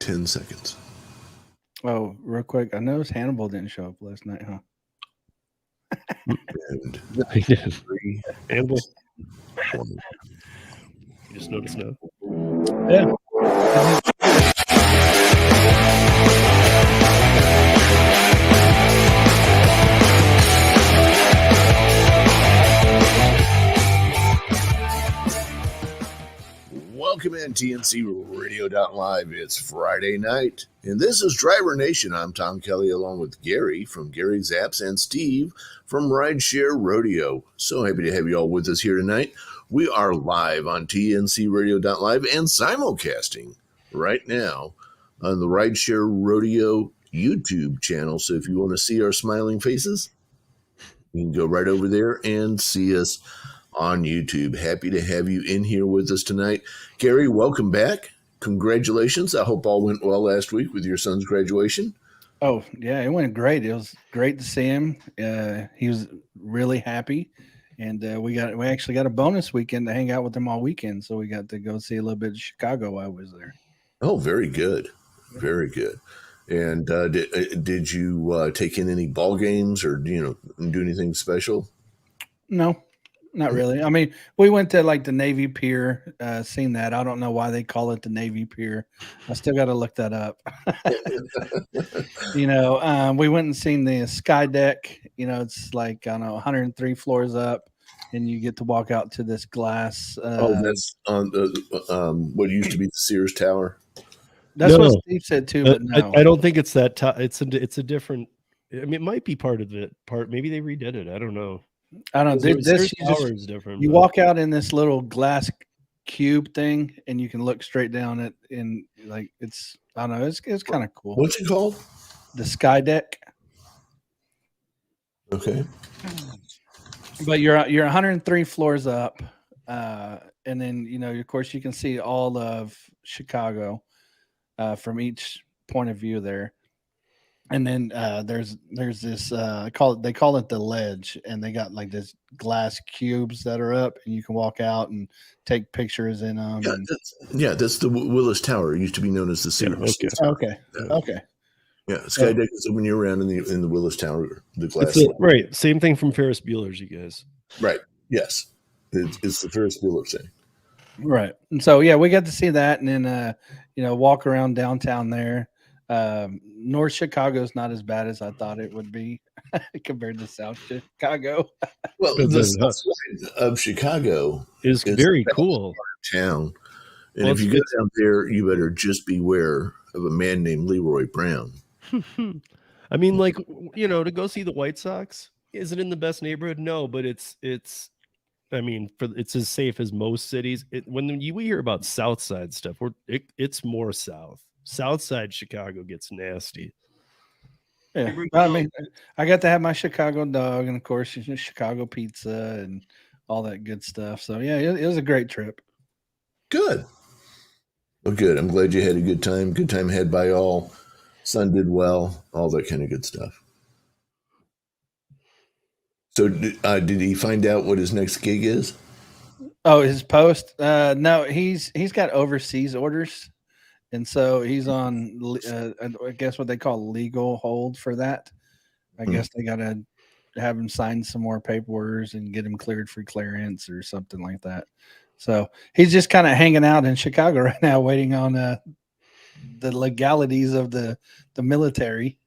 10 seconds. Oh, real quick. I noticed Hannibal didn't show up last night, huh? And I did. 3, Hannibal. 1. You just noticed now. Yeah. Welcome in TNCradio.live. It's Friday night, and this is Driver Nation. I'm Tom Kelly, along with Gary from Gary's Apps and Steve from Rideshare Rodeo. So happy to have you all with us here tonight. We are live on TNCradio.live and simulcasting right now on the Rideshare Rodeo YouTube channel. So if you want to see our smiling faces, you can go right over there and see us on YouTube. Happy to have you in here with us tonight. Gary, welcome back. Congratulations. I hope all went well last week with your son's graduation. Oh, yeah, it went great. It was great to see him. He was really happy. And we actually got a bonus weekend to hang out with him all weekend. So we got to go see a little bit of Chicago while I was there. Oh, very good. Very good. And did you take in any ball games or, do anything special? No, not really. I mean, we went to like the Navy Pier, seen that. I don't know why they call it the Navy Pier. I still got to look that up. We went and seen the Sky Deck. It's like, I don't know, 103 floors up, and you get to walk out to this glass. That's on what used to be the Sears Tower. That's what Steve said too, but no. I don't think it's that. It's a different. I mean, it might be part of it. Maybe they redid it. I don't know. I don't know. This tower is different. You walk out in this little glass cube thing, and you can look straight down it. In like it's, I don't know. It's kind of cool. What's it called? The Sky Deck. Okay. But you're 103 floors up, and then of course you can see all of Chicago from each point of view there. And then there's this they call it the ledge, and they got like this glass cubes that are up, and you can walk out and take pictures in them. That's the Willis Tower. It used to be known as the Sears. Okay. Yeah, Sky Deck is when you're around in the Willis Tower, the glass. Right, same thing from Ferris Bueller's, you guys. Right. Yes, it's the Ferris Bueller thing. Right. And so yeah, we got to see that, and then walk around downtown there. North Chicago's not as bad as I thought it would be compared to South Chicago. Well, the south side of Chicago is very cool town, and if you get down there, you better just beware of a man named Leroy Brown. I mean, like, to go see the White Sox, is it in the best neighborhood? No, but it's as safe as most cities. When we hear about South Side stuff, it's more south. South Side Chicago gets nasty. Yeah, I mean, I got to have my Chicago dog, and of course, Chicago pizza and all that good stuff. So yeah, it was a great trip. Good. Well, good. I'm glad you had a good time. Good time had by all. Son did well. All that kind of good stuff. So did he find out what his next gig is? Oh, his post? No, he's got overseas orders. And so he's on, I guess what they call legal hold for that. I guess they got to have him sign some more paperwork and get him cleared for clearance or something like that. So he's just kind of hanging out in Chicago right now, waiting on the legalities of the military.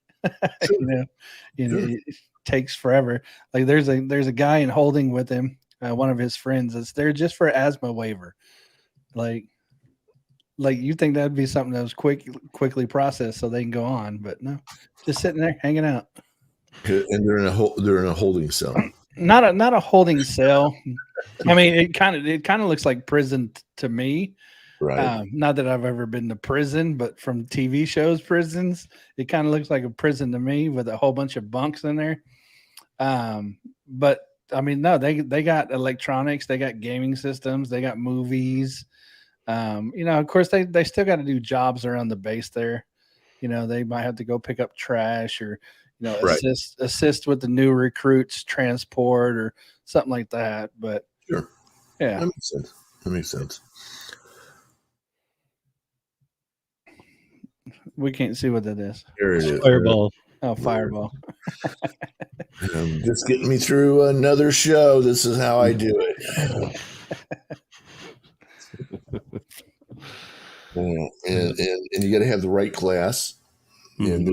It takes forever. Like there's a guy in holding with him, one of his friends. It's there just for asthma waiver. Like you think that'd be something that was quickly processed so they can go on, but no, just sitting there hanging out. And they're in a holding cell. Not a holding cell. I mean, it kind of looks like prison to me. Right. Not that I've ever been to prison, but from TV shows, prisons, it kind of looks like a prison to me with a whole bunch of bunks in there. But I mean, no, they got electronics, they got gaming systems, they got movies. Of course, they still got to do jobs around the base there. They might have to go pick up trash or, assist with the new recruits transport or something like that. But sure. Yeah. That makes sense. We can't see what that is. Here it is. Fireball. Oh, Fireball. Just getting me through another show. This is how I do it. And you got to have the right glass. And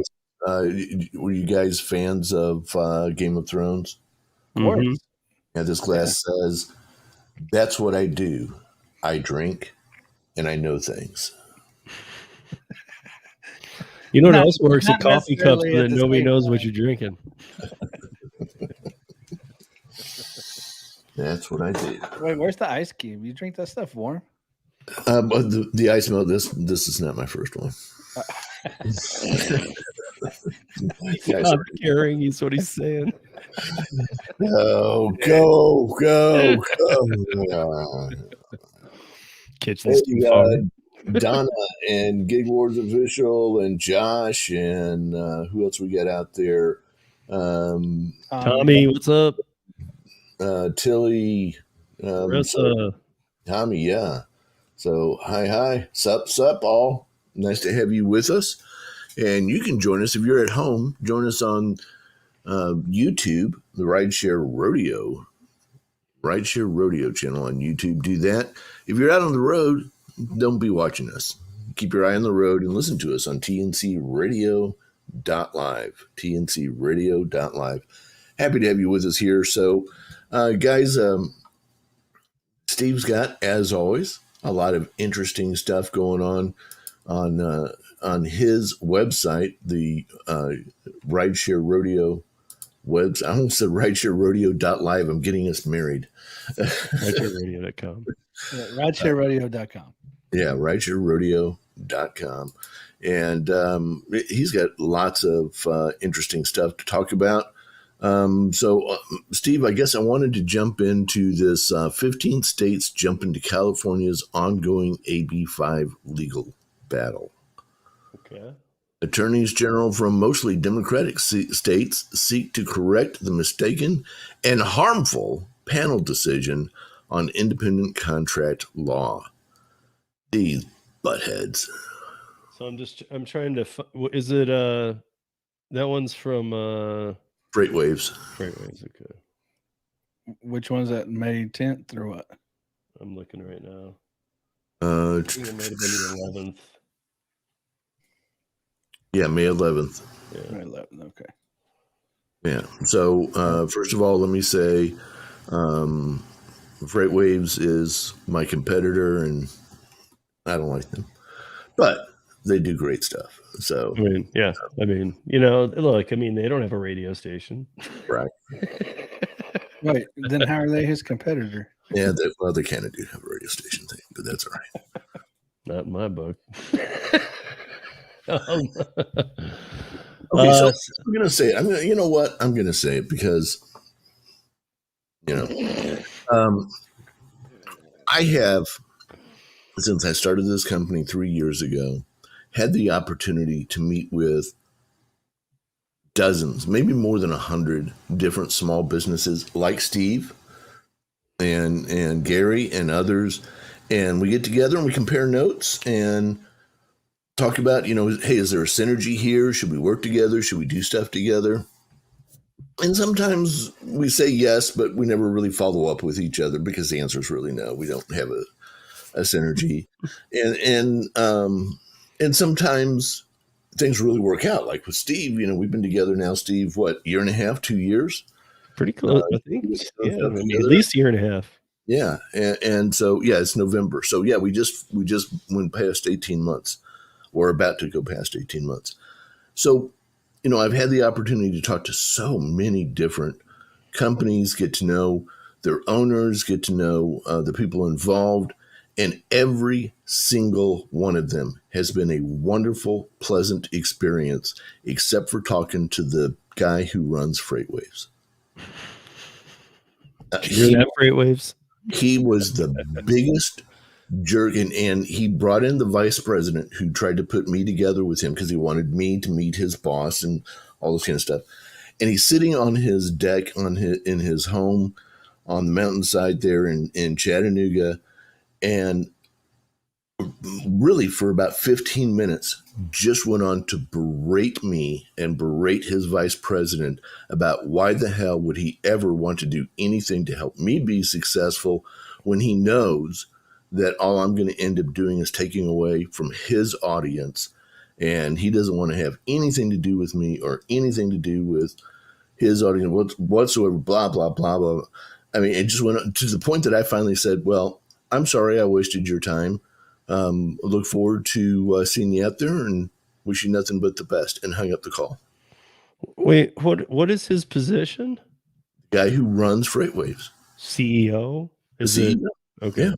were you guys fans of Game of Thrones? Of course. Yeah, this glass says, "That's what I do. I drink, and I know things." You know what else works? A not coffee cup so necessarily at that the nobody same knows time. what you're drinking. That's what I do. Wait, where's the ice cube? You drink that stuff warm? But the ice melt. This is not my first one. Stop caring. He's what he's saying. Go. Kitchen's Hey, too far. Donna and Gig Wars Official and Josh and who else we got out there? Tommy, what's up? Tilly, Marissa. Tommy, yeah. So hi, sup, all. Nice to have you with us. And you can join us if you're at home. Join us on YouTube, the Rideshare Rodeo channel on YouTube. Do that. If you're out on the road, don't be watching us. Keep your eye on the road and listen to us on TNCradio.live. TNCradio.live. Happy to have you with us here. So, guys, Steve's got, as always, a lot of interesting stuff going on his website, the Rideshare Rodeo website. I almost said Rideshare Rodeo.live. I'm getting us married. RideShareRadio.com. Yeah, RideShareRodeo.com. Yeah, RideShareRodeo.com. And he's got lots of interesting stuff to talk about. So, Steve, I guess I wanted to jump into this 15 states jump into California's ongoing AB5 legal battle. Okay. Attorneys general from mostly Democratic states seek to correct the mistaken and harmful panel decision on independent contract law. These buttheads. So I'm trying to, is it, that one's from, Freightwaves. Freightwaves, okay. Which one's that? May 10th or what? I'm looking right now. I think it might have been the 11th. Yeah, May 11th. Yeah. May 11th, okay. Yeah. So, first of all, let me say Freightwaves is my competitor, and I don't like them. But they do great stuff. So, I mean, yeah. I mean, you know, look, I mean, they don't have a radio station. Right. Wait, then how are they his competitor? Yeah, they kind of do have a radio station thing, but that's all right. Not in my book. Okay, so I'm going to say it. You know what? I'm going to say it because, I have, since I started this company 3 years ago, had the opportunity to meet with dozens, maybe more than 100 different small businesses like Steve and Gary and others. And we get together and we compare notes and talk about, hey, is there a synergy here? Should we work together? Should we do stuff together? And sometimes we say yes, but we never really follow up with each other because the answer is really no. We don't have a synergy. And sometimes things really work out. Like with Steve, we've been together now, Steve, what, year and a half, 2 years? Pretty close, I think. Yeah, I mean, at least a year and a half. Yeah. And so, yeah, it's November. So, yeah, we just went past 18 months. We're about to go past 18 months. So, I've had the opportunity to talk to so many different companies, get to know their owners, get to know the people involved, and every single one of them has been a wonderful, pleasant experience, except for talking to the guy who runs Freightwaves. You're that Freightwaves? He was the biggest jerk, and he brought in the vice president who tried to put me together with him because he wanted me to meet his boss and all this kind of stuff. And he's sitting on his deck in his home on the mountainside there in Chattanooga, and really for about 15 minutes, just went on to berate me and berate his vice president about why the hell would he ever want to do anything to help me be successful when he knows that all I'm going to end up doing is taking away from his audience, and he doesn't want to have anything to do with me or anything to do with his audience whatsoever, blah, blah, blah, blah. I mean, it just went to the point that I finally said, well, I'm sorry I wasted your time. Look forward to seeing you out there and wish you nothing but the best, and hung up the call. Wait, what is his position? Guy who runs FreightWaves. CEO? Is CEO. it? Okay. Yeah.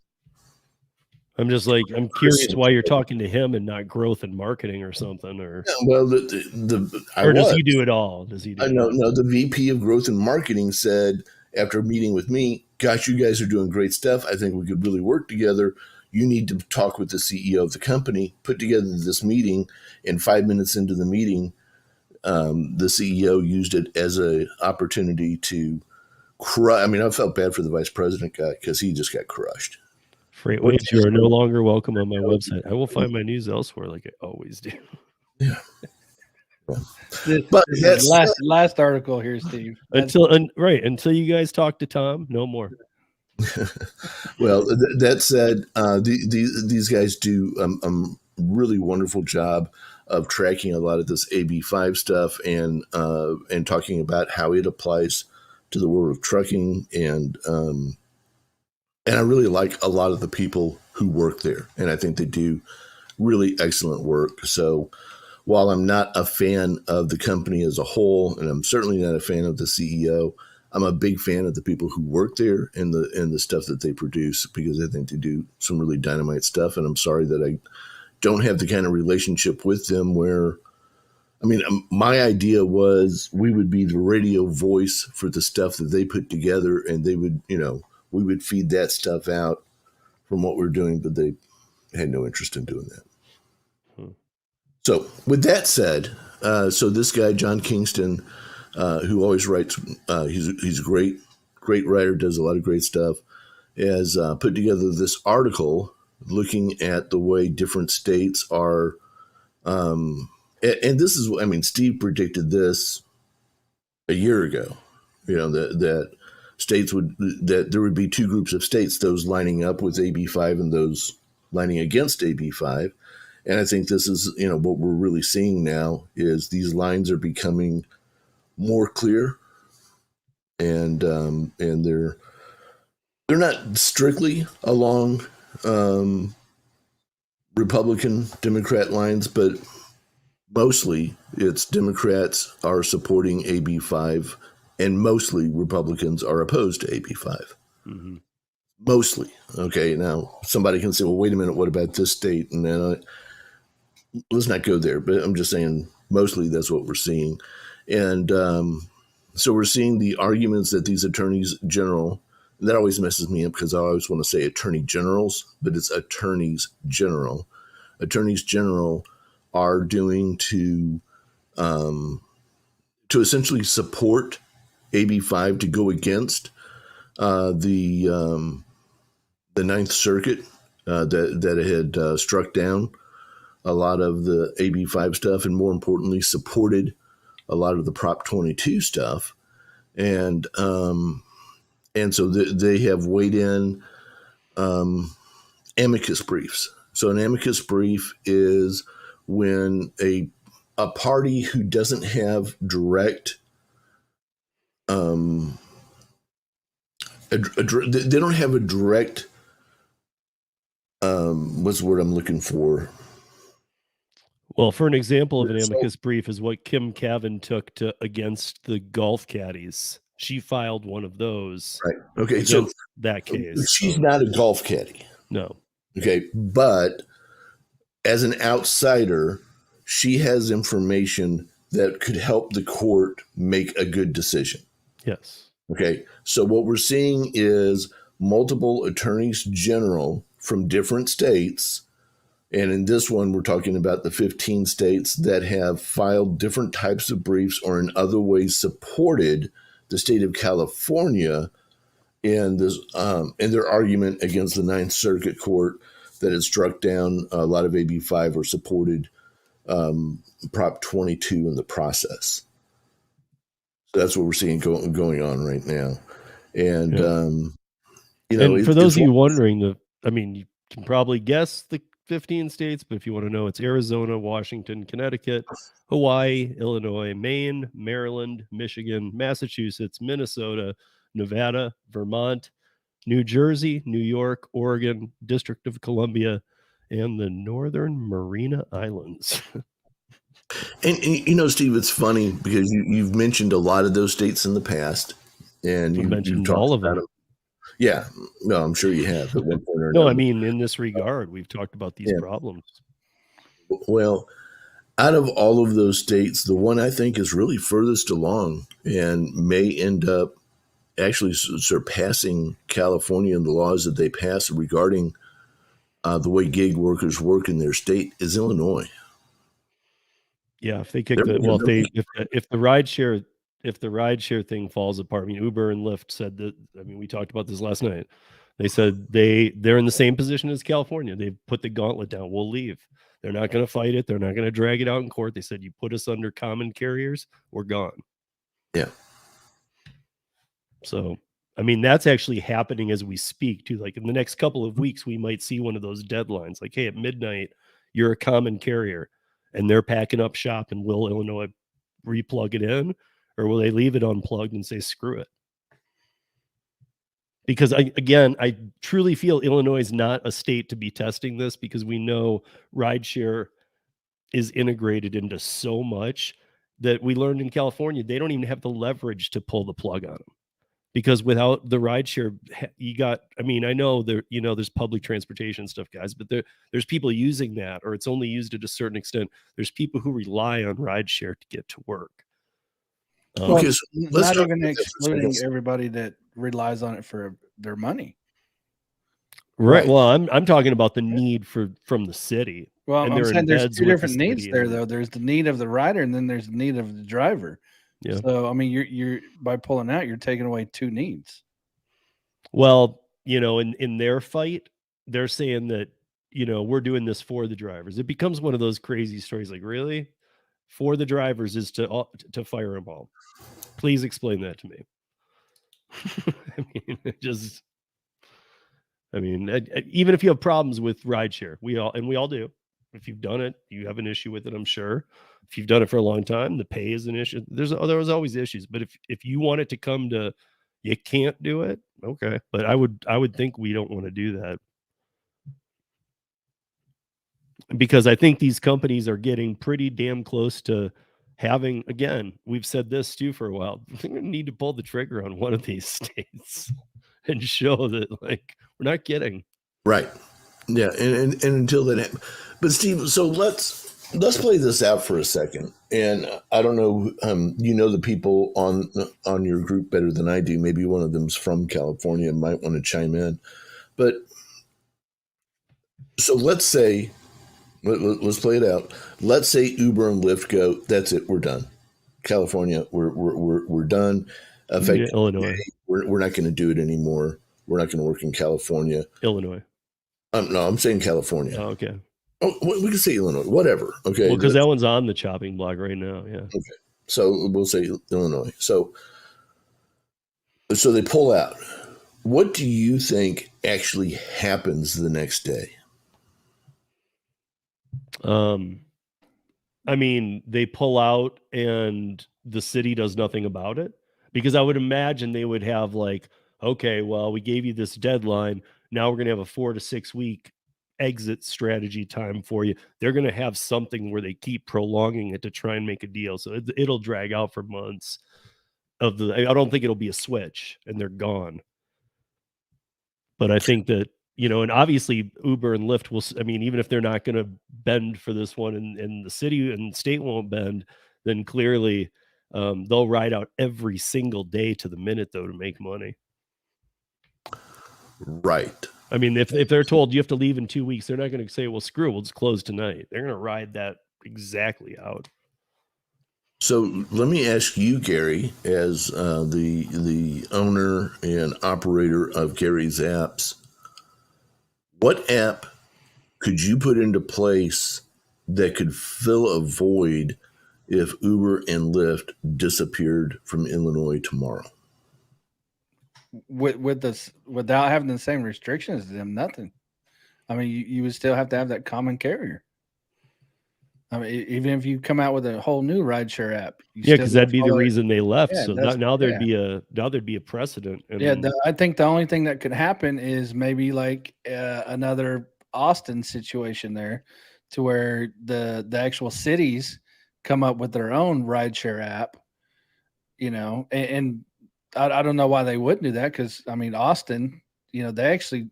I'm just like, I'm curious why you're talking to him and not growth and marketing or something, or Well, or does he do it all? Does he do no, the VP of growth and marketing said after a meeting with me, gosh, you guys are doing great stuff. I think we could really work together. You need to talk with the CEO of the company, put together this meeting, and 5 minutes into the meeting, the CEO used it as an opportunity to crush. I mean, I felt bad for the vice president guy because he just got crushed. FreightWaves, you are no longer welcome on my website. I will find my news elsewhere like I always do. Yeah. But last article here, Steve. Until you guys talk to Tom, no more. Well, that said, these guys do a really wonderful job of tracking a lot of this AB5 stuff and talking about how it applies to the world of trucking, and I really like a lot of the people who work there, and I think they do really excellent work. So while I'm not a fan of the company as a whole, and I'm certainly not a fan of the CEO, I'm a big fan of the people who work there and the stuff that they produce, because I think they do some really dynamite stuff. And I'm sorry that I don't have the kind of relationship with them where, I mean, my idea was we would be the radio voice for the stuff that they put together, and they would, we would feed that stuff out from what we're doing, but they had no interest in doing that. So with that said, so this guy, John Kingston, who always writes, he's a great writer, does a lot of great stuff, has put together this article looking at the way different states are, and this is, I mean, Steve predicted this a year ago, that states that there would be two groups of states, those lining up with AB5 and those lining against AB5. And I think this is, what we're really seeing now is these lines are becoming more clear, and they're not strictly along Republican Democrat lines, but mostly it's Democrats are supporting AB5, and mostly Republicans are opposed to AB5. Mm-hmm. Mostly. Okay. Now somebody can say, well, wait a minute, what about this state? And then let's not go there, but I'm just saying mostly that's what we're seeing. And so we're seeing the arguments that these attorneys general, that always messes me up because I always want to say attorney generals, but it's attorneys general. Attorneys general are doing to essentially support AB5 to go against the Ninth Circuit that had struck down a lot of the AB5 stuff, and more importantly, supported a lot of the Prop 22 stuff. And so they have weighed in amicus briefs. So an amicus brief is when a party who doesn't have direct, they don't have a direct, what's the word I'm looking for? Well, for an example of an amicus brief is what Kim Cavan took against the golf caddies. She filed one of those. Right. Okay. So that case, she's not a golf caddy. No. Okay. But as an outsider, she has information that could help the court make a good decision. Yes. Okay. So what we're seeing is multiple attorneys general from different states. And in this one, we're talking about the 15 states that have filed different types of briefs or in other ways supported the state of California in this in their argument against the Ninth Circuit Court that it struck down a lot of AB5 or supported Prop 22 in the process. So that's what we're seeing going on right now. And, and for those of you wondering, you can probably guess the 15 states, but if you want to know, it's Arizona, Washington, Connecticut, Hawaii, Illinois, Maine, Maryland, Michigan, Massachusetts, Minnesota, Nevada, Vermont, New Jersey, New York, Oregon, District of Columbia, and the Northern Mariana Islands. And Steve, it's funny because you've mentioned a lot of those states in the past, and you've talked all of about them. Yeah, no, I'm sure you have at one point or another. No, I mean, in this regard, we've talked about these problems. Well, out of all of those states, the one I think is really furthest along and may end up actually surpassing California and the laws that they pass regarding the way gig workers work in their state is Illinois. Yeah, if they kick if the rideshare thing falls apart, I mean, Uber and Lyft said that. I mean, we talked about this last night. They said they're in the same position as California. They've put the gauntlet down. We'll leave. They're not going to fight it. They're not going to drag it out in court. They said, you put us under common carriers, we're gone. Yeah. So, I mean, that's actually happening as we speak too. Like in the next couple of weeks, we might see one of those deadlines. Like, hey, at midnight, you're a common carrier. And they're packing up shop, and will Illinois replug it in, or will they leave it unplugged and say, screw it? Because I truly feel Illinois is not a state to be testing this, because we know rideshare is integrated into so much that we learned in California, they don't even have the leverage to pull the plug on them. Because without the rideshare, I know there's public transportation stuff, guys, but there's people using that, or it's only used at a certain extent. There's people who rely on rideshare to get to work. Not even excluding everybody that relies on it for their money. Right. Well, I'm talking about the need from the city. Well, I'm saying there's two different needs there, though. There's the need of the rider, and then there's the need of the driver. Yeah. So, I mean, you're by pulling out, you're taking away two needs. Well, in their fight, they're saying that, we're doing this for the drivers. It becomes one of those crazy stories. Like, really? For the drivers is to fire them all. Please explain that to me. Even if you have problems with rideshare, we all do. If you've done it, you have an issue with it, I'm sure. If you've done it for a long time, the pay is an issue. There was always issues, but if you want it to come to you can't do it, okay. But I would think we don't want to do that, because I think these companies are getting pretty damn close to having, again, we've said this too for a while, they're going to need to pull the trigger on one of these states and show that, like, we're not kidding. Right. Yeah. And until that happens. But Steve, so let's play this out for a second. And I don't know, the people on your group better than I do. Maybe one of them's from California and might want to chime in. But so let's play it out. Let's say Uber and Lyft go, that's it, we're done. California, we're done. Illinois, we're not going to do it anymore. We're not going to work in California. Illinois. No, I'm saying California. Oh, okay. Oh, we can say Illinois, whatever. Okay. Well, because that one's on the chopping block right now. Yeah. Okay. So we'll say Illinois. So they pull out. What do you think actually happens the next day? They pull out and the city does nothing about it, because I would imagine they would have like, okay, well, we gave you this deadline. Now we're going to have a 4 to 6 week exit strategy time for you. They're going to have something where they keep prolonging it to try and make a deal. So it'll drag out for months. I don't think it'll be a switch and they're gone. But I think that, and obviously Uber and Lyft will, even if they're not going to bend for this one and the city and state won't bend, then clearly they'll ride out every single day to the minute, though, to make money. Right. If they're told you have to leave in 2 weeks, they're not going to say, well, screw it, we'll just close tonight. They're going to ride that exactly out. So let me ask you, Gary, as the owner and operator of Gary's Apps, what app could you put into place that could fill a void if Uber and Lyft disappeared from Illinois tomorrow? With this, without having the same restrictions as them, nothing. I mean, you would still have to have that common carrier. I mean, even if you come out with a whole new rideshare app, because that'd be the reason they left. Yeah, so now there'd be a precedent. And I think the only thing that could happen is maybe like another Austin situation there, to where the actual cities come up with their own rideshare app, and I don't know why they wouldn't do that, because I mean, Austin, they actually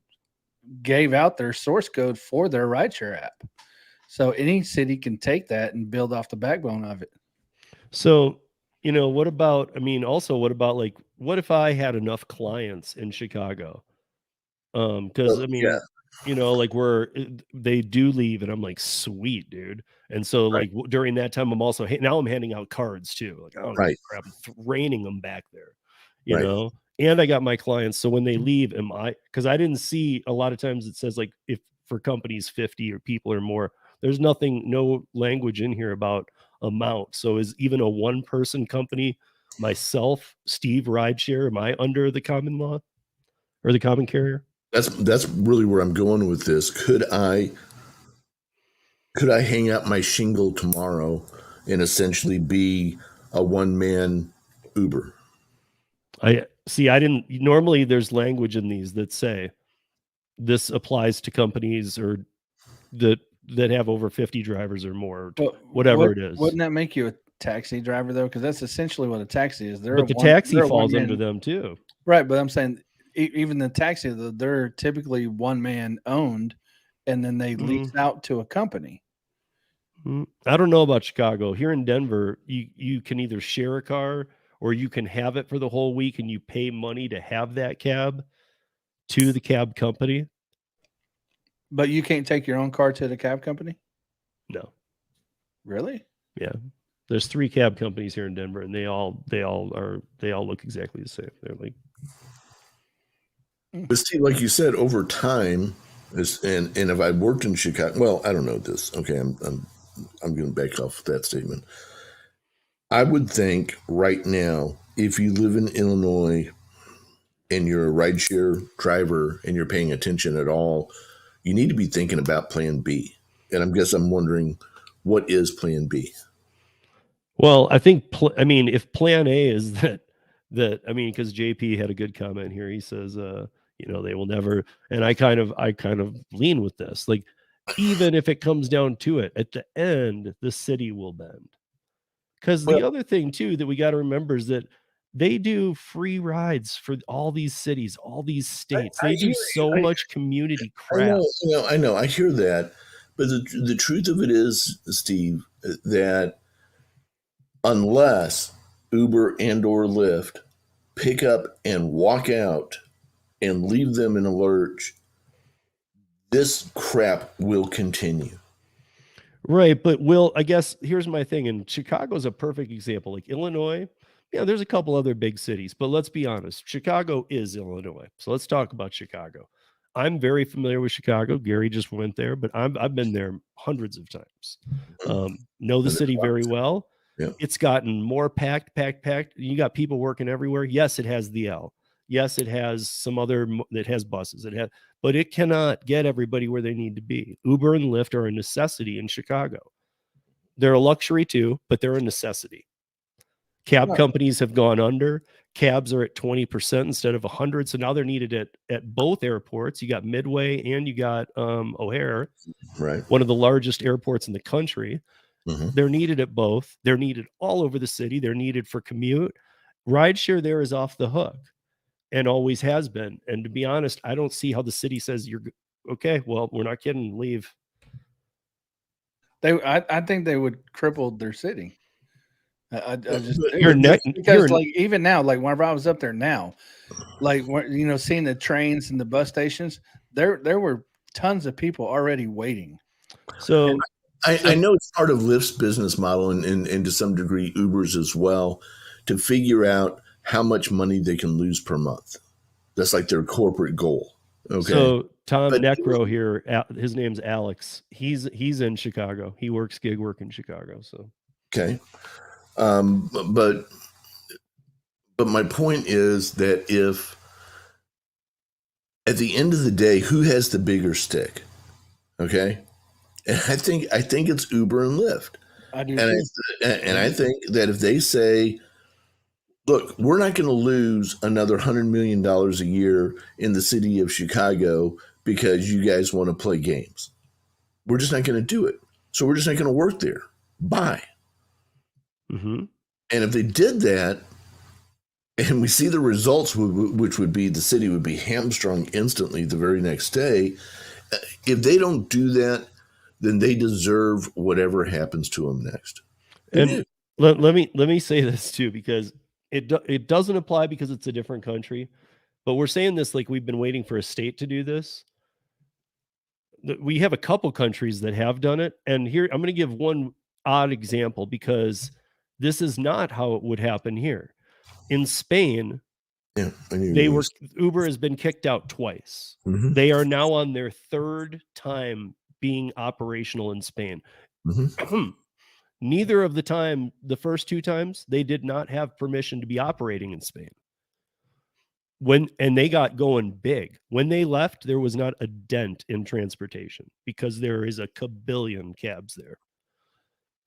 gave out their source code for their rideshare app. So any city can take that and build off the backbone of it. So, what about like, what if I had enough clients in Chicago? Because like they do leave, and I'm like, sweet, dude. And so like during that time, I'm also now I'm handing out cards too. Like, I don't know, crap, I'm raining them back there, you know. And I got my clients, so when they leave, because I didn't see a lot of times it says like if for companies 50 or people or more. There's no language in here about amount. So is even a one-person company, myself, Steve Rideshare, am I under the common law or the common carrier? That's really where I'm going with this. Could I hang out my shingle tomorrow and essentially be a one-man Uber? I didn't. Normally, there's language in these that say this applies to companies or that have over 50 drivers or more, whatever it is. Wouldn't that make you a taxi driver though? Because that's essentially what a taxi is. But the taxi falls under them too, right? But I'm saying even the taxi, they're typically one man owned, and then they lease out to a company. I don't know about Chicago. Here in Denver, you can either share a car or you can have it for the whole week, and you pay money to have that cab to the cab company. But you can't take your own car to the cab company? No. Really? Yeah. There's 3 cab companies here in Denver, and they all look exactly the same. They're like, but Steve, like you said, over time, and if I worked in Chicago, well, I don't know this. Okay, I'm going to back off that statement. I would think right now, if you live in Illinois and you're a rideshare driver and you're paying attention at all, you need to be thinking about Plan B. And I'm wondering, what is Plan B? Well, I think, if Plan A is that because JP had a good comment here. He says, they will never, and I kind of lean with this. Like, even if it comes down to it, at the end, the city will bend. Because the other thing too that we got to remember is that they do free rides for all these cities, all these states. They do so much community crap. I know. I hear that. But the truth of it is, Steve, that unless Uber and or Lyft pick up and walk out and leave them in a lurch, this crap will continue. Right. But I guess here's my thing. And Chicago's a perfect example. Like Illinois, there's a couple other big cities, but let's be honest. Chicago is Illinois. So let's talk about Chicago. I'm very familiar with Chicago. Gary just went there, but I've been there hundreds of times. Know the city very well. Yeah. It's gotten more packed. You got people working everywhere. Yes, it has the L. Yes, it has some other, it has buses. But it cannot get everybody where they need to be. Uber and Lyft are a necessity in Chicago. They're a luxury too, but they're a necessity. Cab companies have gone under. Cabs are at 20% instead of 100. So now they're needed at both airports. You got Midway and you got O'Hare, right? One of the largest airports in the country. Mm-hmm. They're needed at both. They're needed all over the city. They're needed for commute. Rideshare there is off the hook and always has been. And to be honest, I don't see how the city says you're okay. Well, we're not kidding. Leave. I think they would cripple their city. Even now, like whenever I was up there now, like seeing the trains and the bus stations, there were tons of people already waiting. So I know it's part of Lyft's business model and to some degree Uber's as well, to figure out how much money they can lose per month. That's like their corporate goal. Okay. So Tom But- Necro here, his name's Alex. He's in Chicago. He works gig work in Chicago. So okay. But my point is that if at the end of the day, who has the bigger stick? Okay. And I think it's Uber and Lyft. I do And too. I think that if they say, look, we're not going to lose another $100 million a year in the city of Chicago because you guys want to play games. We're just not going to do it. So we're just not going to work there. Bye. mm-hmm. And if they did that, and we see the results, which would be the city would be hamstrung instantly the very next day. If they don't do that, then they deserve whatever happens to them next. And let me say this too, because it doesn't apply because it's a different country, but we're saying this like we've been waiting for a state to do this. We have a couple countries that have done it, and here I'm going to give one odd example because this is not how it would happen here. In Spain, Yeah, Uber has been kicked out twice. Mm-hmm. They are now on their third time being operational in Spain. Mm-hmm. Neither of the first two times, they did not have permission to be operating in Spain. And they got going big. When they left, there was not a dent in transportation because there is a kabillion cabs there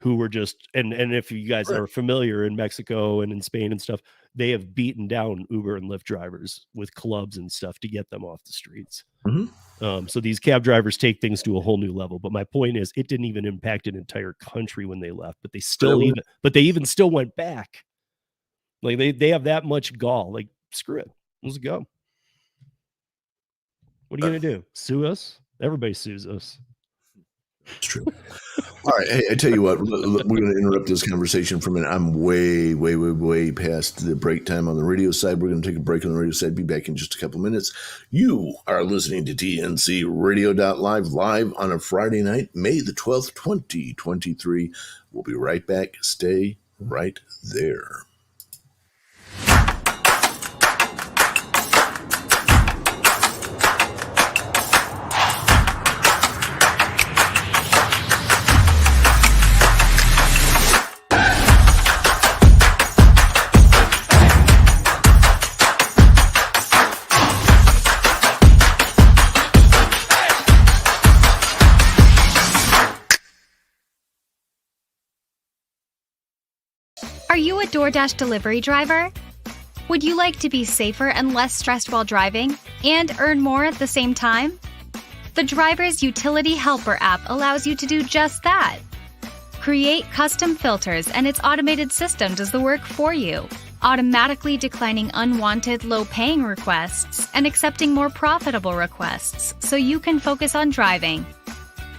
who were just, and if you guys are familiar in Mexico and in Spain and stuff, they have beaten down Uber and Lyft drivers with clubs and stuff to get them off the streets. Mm-hmm. So these cab drivers take things to a whole new level. But my point is, it didn't even impact an entire country when they left, but they still went back. Like they have that much gall. Like, screw it, let's go. What are you gonna do? Sue us? Everybody sues us. It's true. All right. Hey, I tell you what, we're going to interrupt this conversation for a minute. I'm way past the break time on the radio side. We're going to take a break on the radio side. Be back in just a couple minutes. You are listening to TNCradio.live live on a Friday night, May the 12th, 2023. We'll be right back. Stay right there. Are you a DoorDash delivery driver? Would you like to be safer and less stressed while driving and earn more at the same time? The Driver's Utility Helper app allows you to do just that. Create custom filters and its automated system does the work for you, automatically declining unwanted low-paying requests and accepting more profitable requests so you can focus on driving.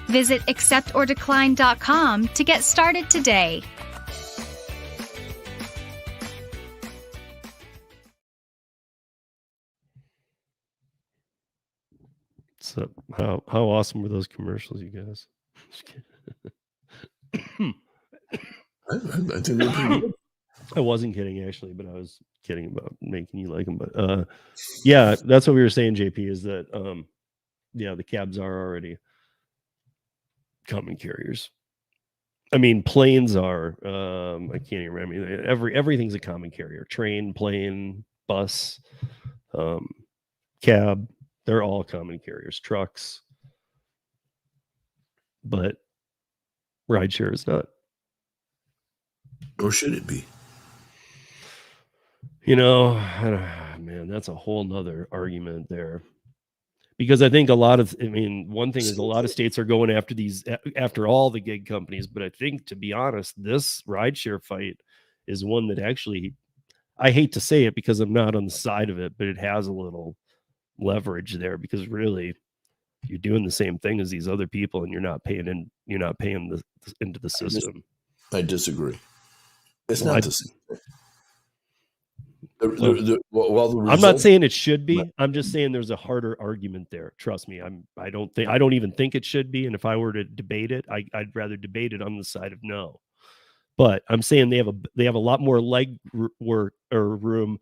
Visit acceptordecline.com to get started today. So how awesome were those commercials, you guys? I think they're pretty good. I wasn't kidding actually, but I was kidding about making you like them. But yeah, that's what we were saying, JP, is that the cabs are already common carriers. I mean, planes are. I can't even remember. I mean, everything's a common carrier: train, plane, bus, cab. They're all common carriers. Trucks, but rideshare is not. Or should it be? You know, man, that's a whole nother argument there. Because I think one thing is a lot of states are going after all the gig companies, but I think, to be honest, this rideshare fight is one that actually, I hate to say it because I'm not on the side of it, but it has a little leverage there, because really you're doing the same thing as these other people and you're not paying into the system. I disagree. It's not the same. I'm not saying it should be. I'm just saying there's a harder argument there. Trust me. I don't even think it should be. And if I were to debate it, I'd rather debate it on the side of no. But I'm saying they have a lot more leg work or room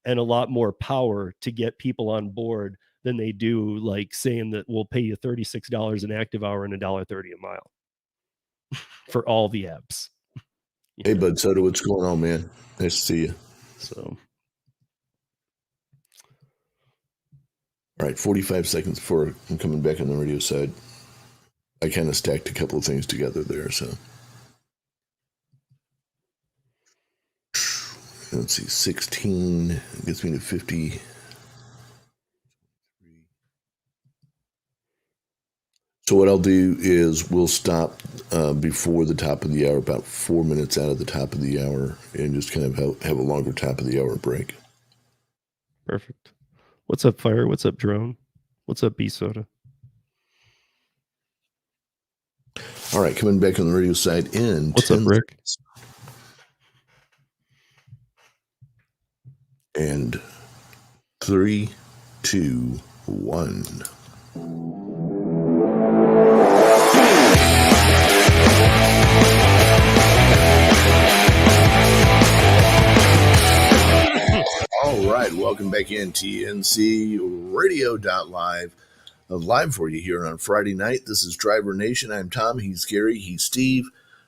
and a lot more power to get people on board than they do like saying that we'll pay you $36 an active hour and $1.30 a mile for all the apps. Hey, bud, Soda, what's going on, man? Nice to see you. So, all right, 45 seconds before I'm coming back on the radio side. I kind of stacked a couple of things together there, so. Let's see, 16 gets me to 50. So what I'll do is we'll stop before the top of the hour, about 4 minutes out of the top of the hour, and just kind of have a longer top of the hour break. perfect. What's up, Fire? What's up, Drone? What's up, B-Soda? All right, coming back on the radio side in What's up, Rick? And 3, 2, 1. All right, welcome back in TNCradio.live. Live for you here on Friday night. This is Driver Nation. I'm Tom. He's Gary. He's Steve.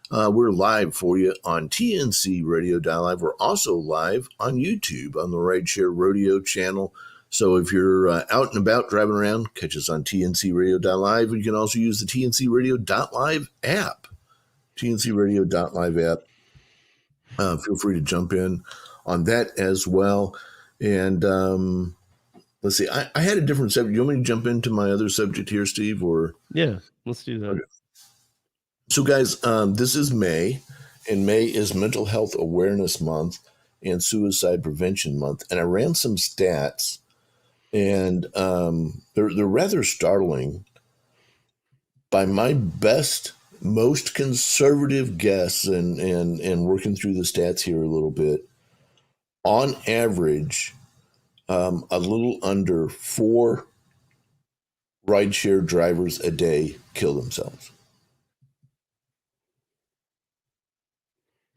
We're live for you on TNCradio.live. We're also live on YouTube on the Rideshare Rodeo channel. So if you're out and about driving around, catch us on TNCradio.live. You can also use the TNCradio.live app. TNCradio.live app. Feel free to jump in on that as well. And let's see, I had a different subject. You want me to jump into my other subject here, Steve? Or Yeah, let's do that. Okay. So, guys, this is May, and May is Mental Health Awareness Month and Suicide Prevention Month. And I ran some stats, and they're rather startling. By my best, most conservative guess, and working through the stats here a little bit, on average, a little under 4 rideshare drivers a day kill themselves.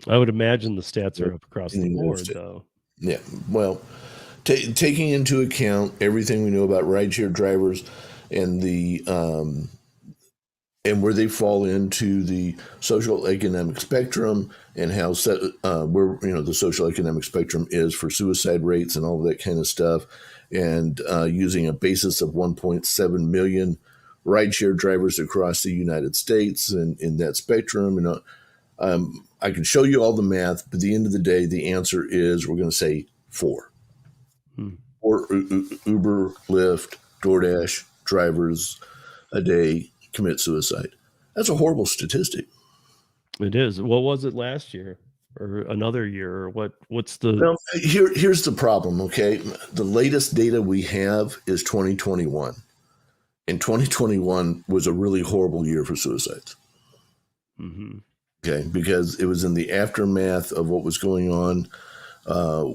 I would imagine the stats are up across the board, though. Yeah, well, taking into account everything we know about rideshare drivers and the and where they fall into the social economic spectrum, and how where the social economic spectrum is for suicide rates and all of that kind of stuff, and using a basis of 1.7 million rideshare drivers across the United States and in that spectrum, and I can show you all the math, but at the end of the day, the answer is we're going to say 4. 4 Uber, Lyft, DoorDash drivers a day commit suicide. That's a horrible statistic. It is. What was it last year or another year? Or what's the... Well, here's the problem, okay? The latest data we have is 2021. And 2021 was a really horrible year for suicides. Mm-hmm. Okay, because it was in the aftermath of what was going on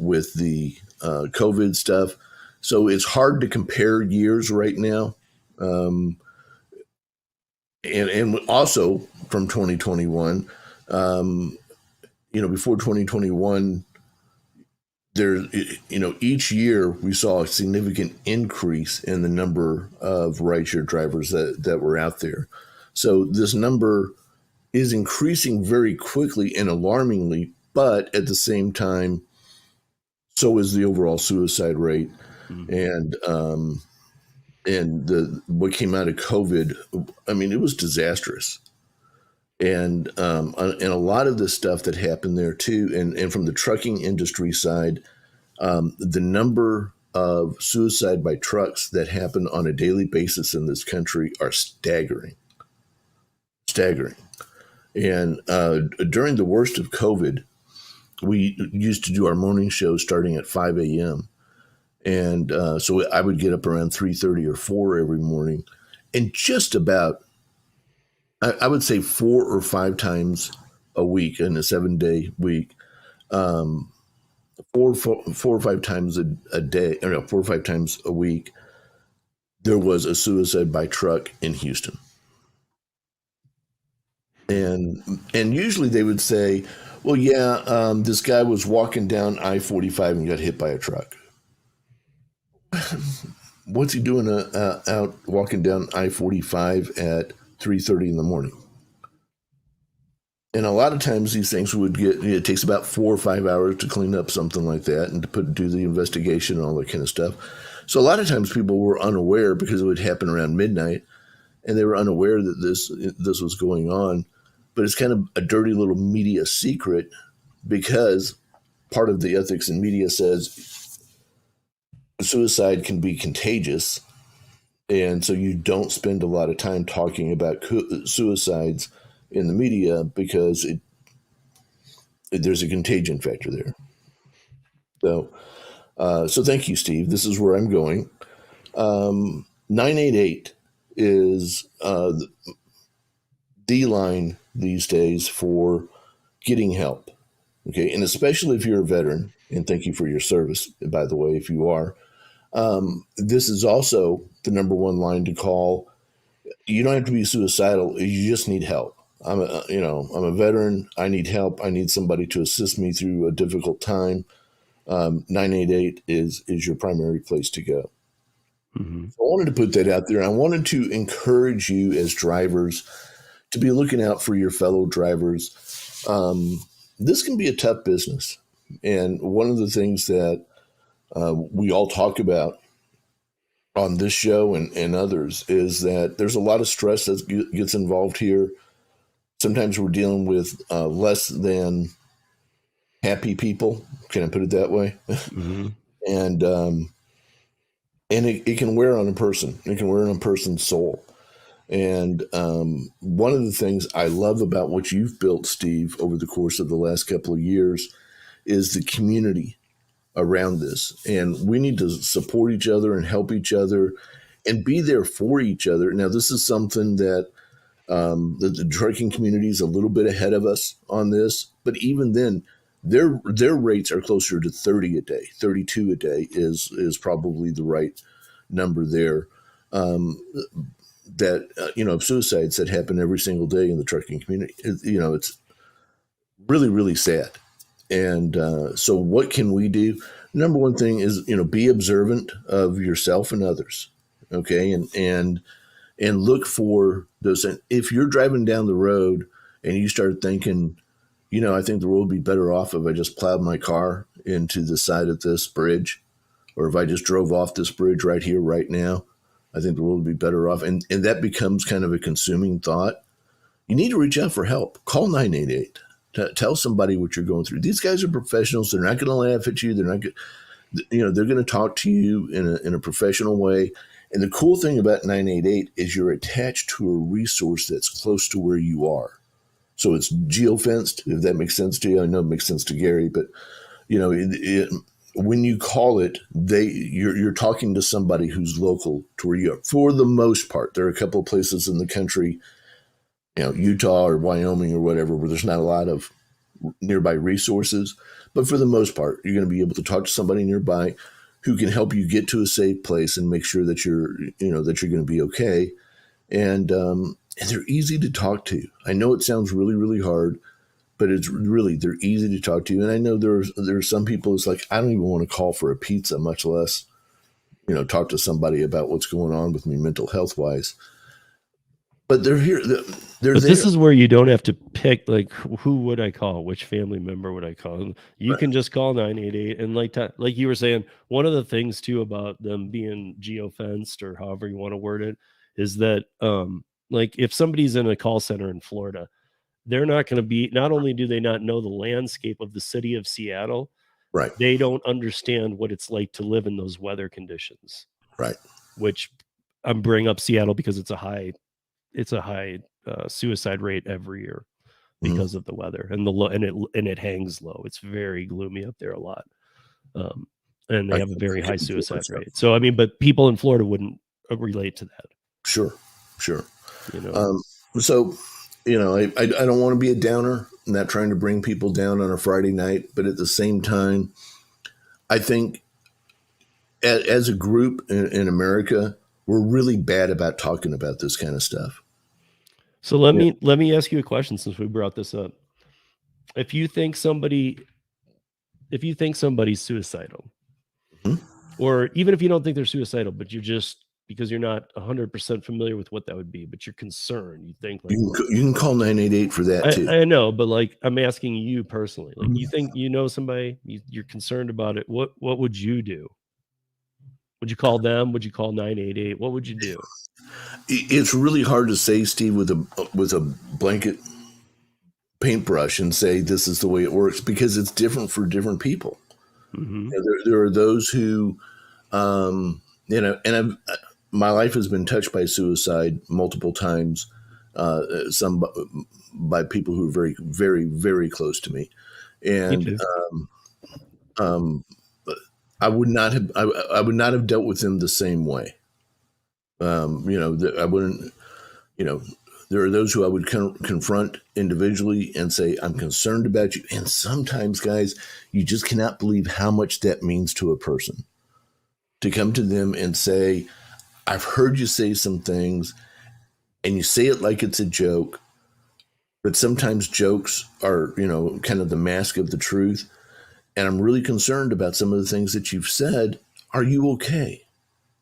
with the COVID stuff. So it's hard to compare years right now. And also from 2021, before 2021, each year we saw a significant increase in the number of rideshare drivers that were out there. So this number is increasing very quickly and alarmingly, but at the same time, so is the overall suicide rate. Mm-hmm. And what came out of COVID, I mean, it was disastrous. And a lot of the stuff that happened there too, and from the trucking industry side, the number of suicide by trucks that happen on a daily basis in this country are staggering. And during the worst of COVID, we used to do our morning show starting at 5 a.m. And so I would get up around 3:30 or 4 every morning, and just about, I would say 4 or 5 times a week in a 7-day week, 4 or 5 times a day, 4 or 5 times a week, there was a suicide by truck in Houston. And usually they would say, well, yeah, this guy was walking down I-45 and got hit by a truck. what's he doing out walking down I-45 at 3:30 in the morning? And a lot of times these things would get, it takes about 4 or 5 hours to clean up something like that and to do the investigation and all that kind of stuff. So a lot of times people were unaware because it would happen around midnight, and they were unaware that this was going on. But it's kind of a dirty little media secret, because part of the ethics in media says suicide can be contagious. And so you don't spend a lot of time talking about suicides in the media, because there's a contagion factor there. So thank you, Steve. This is where I'm going. 988 is the line these days for getting help. Okay, and especially if you're a veteran, and thank you for your service, by the way, if you are. This is also the number one line to call. You don't have to be suicidal. You just need help. I'm a veteran. I need help. I need somebody to assist me through a difficult time. 988 is your primary place to go. Mm-hmm. So I wanted to put that out there. I wanted to encourage you as drivers to be looking out for your fellow drivers. This can be a tough business. And one of the things that we all talk about on this show and others is that there's a lot of stress that gets involved here. Sometimes we're dealing with less than happy people. Can I put it that way? Mm-hmm. And it can wear on a person. It can wear on a person's soul. And one of the things I love about what you've built, Steve, over the course of the last couple of years is the community around this. And we need to support each other and help each other and be there for each other. Now, this is something that the trucking community is a little bit ahead of us on this, but even then, their rates are closer to 30 a day. 32 a day is probably the right number there. Suicides that happen every single day in the trucking community. It's really, really sad. And so what can we do? Number one thing is, be observant of yourself and others. Okay. And look for those. If you're driving down the road and you start thinking, I think the road would be better off if I just plowed my car into the side of this bridge, or if I just drove off this bridge right here, right now, I think the world would be better off. And that becomes kind of a consuming thought. You need to reach out for help. Call 988. Tell somebody what you're going through. These guys are professionals. They're not going to laugh at you. They're not going they're going to talk to you in a professional way. And the cool thing about 988 is you're attached to a resource that's close to where you are. So it's geofenced, if that makes sense to you. I know it makes sense to Gary, but when you call it, you're talking to somebody who's local to where you are. For the most part, there are a couple of places in the country, Utah or Wyoming or whatever, where there's not a lot of nearby resources. But for the most part, you're going to be able to talk to somebody nearby who can help you get to a safe place and make sure that you're going to be okay. And they're easy to talk to. I know it sounds really, really hard, but they're easy to talk to. And I know there's some people, it's like, I don't even want to call for a pizza, much less, talk to somebody about what's going on with me mental health wise. But they're here. But this is where you don't have to pick, like, who would I call? Which family member would I call? You can just call 988. And like you were saying, one of the things too about them being geofenced, or however you want to word it, is that like if somebody's in a call center in Florida, they're not going to be, not only do they not know the landscape of the city of Seattle, right? They don't understand what it's like to live in those weather conditions, right? Which I'm bringing up Seattle because it's a high suicide rate every year because of the weather and it hangs low. It's very gloomy up there a lot, and they have a very high suicide rate. So but people in Florida wouldn't relate to that. Sure. So I don't want to be a downer. I'm not trying to bring people down on a Friday night, but at the same time, I think as a group in America, we're really bad about talking about this kind of stuff. So let me ask you a question, since we brought this up. If you think somebody's suicidal, Or even if you don't think they're suicidal, but you're just, because you're not 100% familiar with what that would be, but you're concerned. You think like, You can call 988 for that too. I know, but like, I'm asking you personally, like, you think, you know, somebody, you're concerned about it. What would you do? Would you call them? Would you call 988? What would you do? It's really hard to say, Steve, with a blanket paintbrush and say this is the way it works, because it's different for different people. Mm-hmm. There are those who, and my life has been touched by suicide multiple times, some by people who are very, very, very close to me. And I would not have dealt with them the same way. I wouldn't, there are those who I would confront individually and say, I'm concerned about you. And sometimes, guys, you just cannot believe how much that means to a person to come to them and say, I've heard you say some things, and you say it like it's a joke, but sometimes jokes are, kind of the mask of the truth. And I'm really concerned about some of the things that you've said. Are you okay?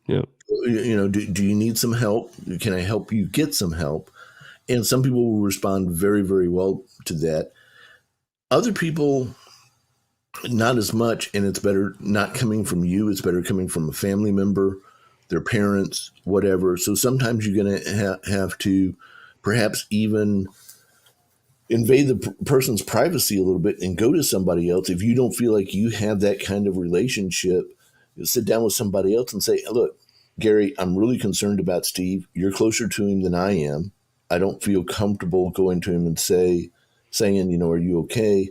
Yeah. Do you need some help? Can I help you get some help? And some people will respond very, very well to that. Other people, not as much. And it's better not coming from you. It's better coming from a family member, their parents, whatever. So sometimes you're going to have to perhaps even invade the person's privacy a little bit and go to somebody else. If you don't feel like you have that kind of relationship, you sit down with somebody else and say, look, Gary, I'm really concerned about Steve. You're closer to him than I am. I don't feel comfortable going to him and saying, are you okay?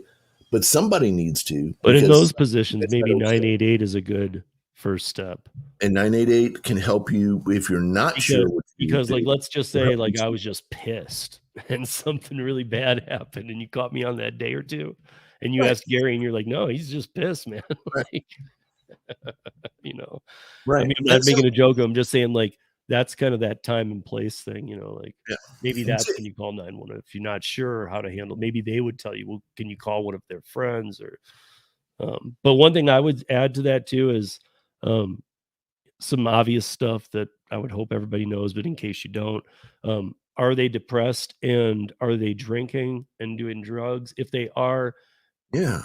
But somebody needs to. But in those positions, maybe 988 is a good first step. And 988 can help you if you're not sure. Because like, let's just say like I was just pissed and something really bad happened and you caught me on that day or two and you asked Gary and you're like, no, he's just pissed, man. Like, right. I mean, I'm not making a joke. I'm just saying like, that's kind of that time and place thing, maybe that's when you call 911. If you're not sure how to handle, maybe they would tell you, well, can you call one of their friends or, but one thing I would add to that too is, some obvious stuff that I would hope everybody knows, but in case you don't, are they depressed and are they drinking and doing drugs? If they are,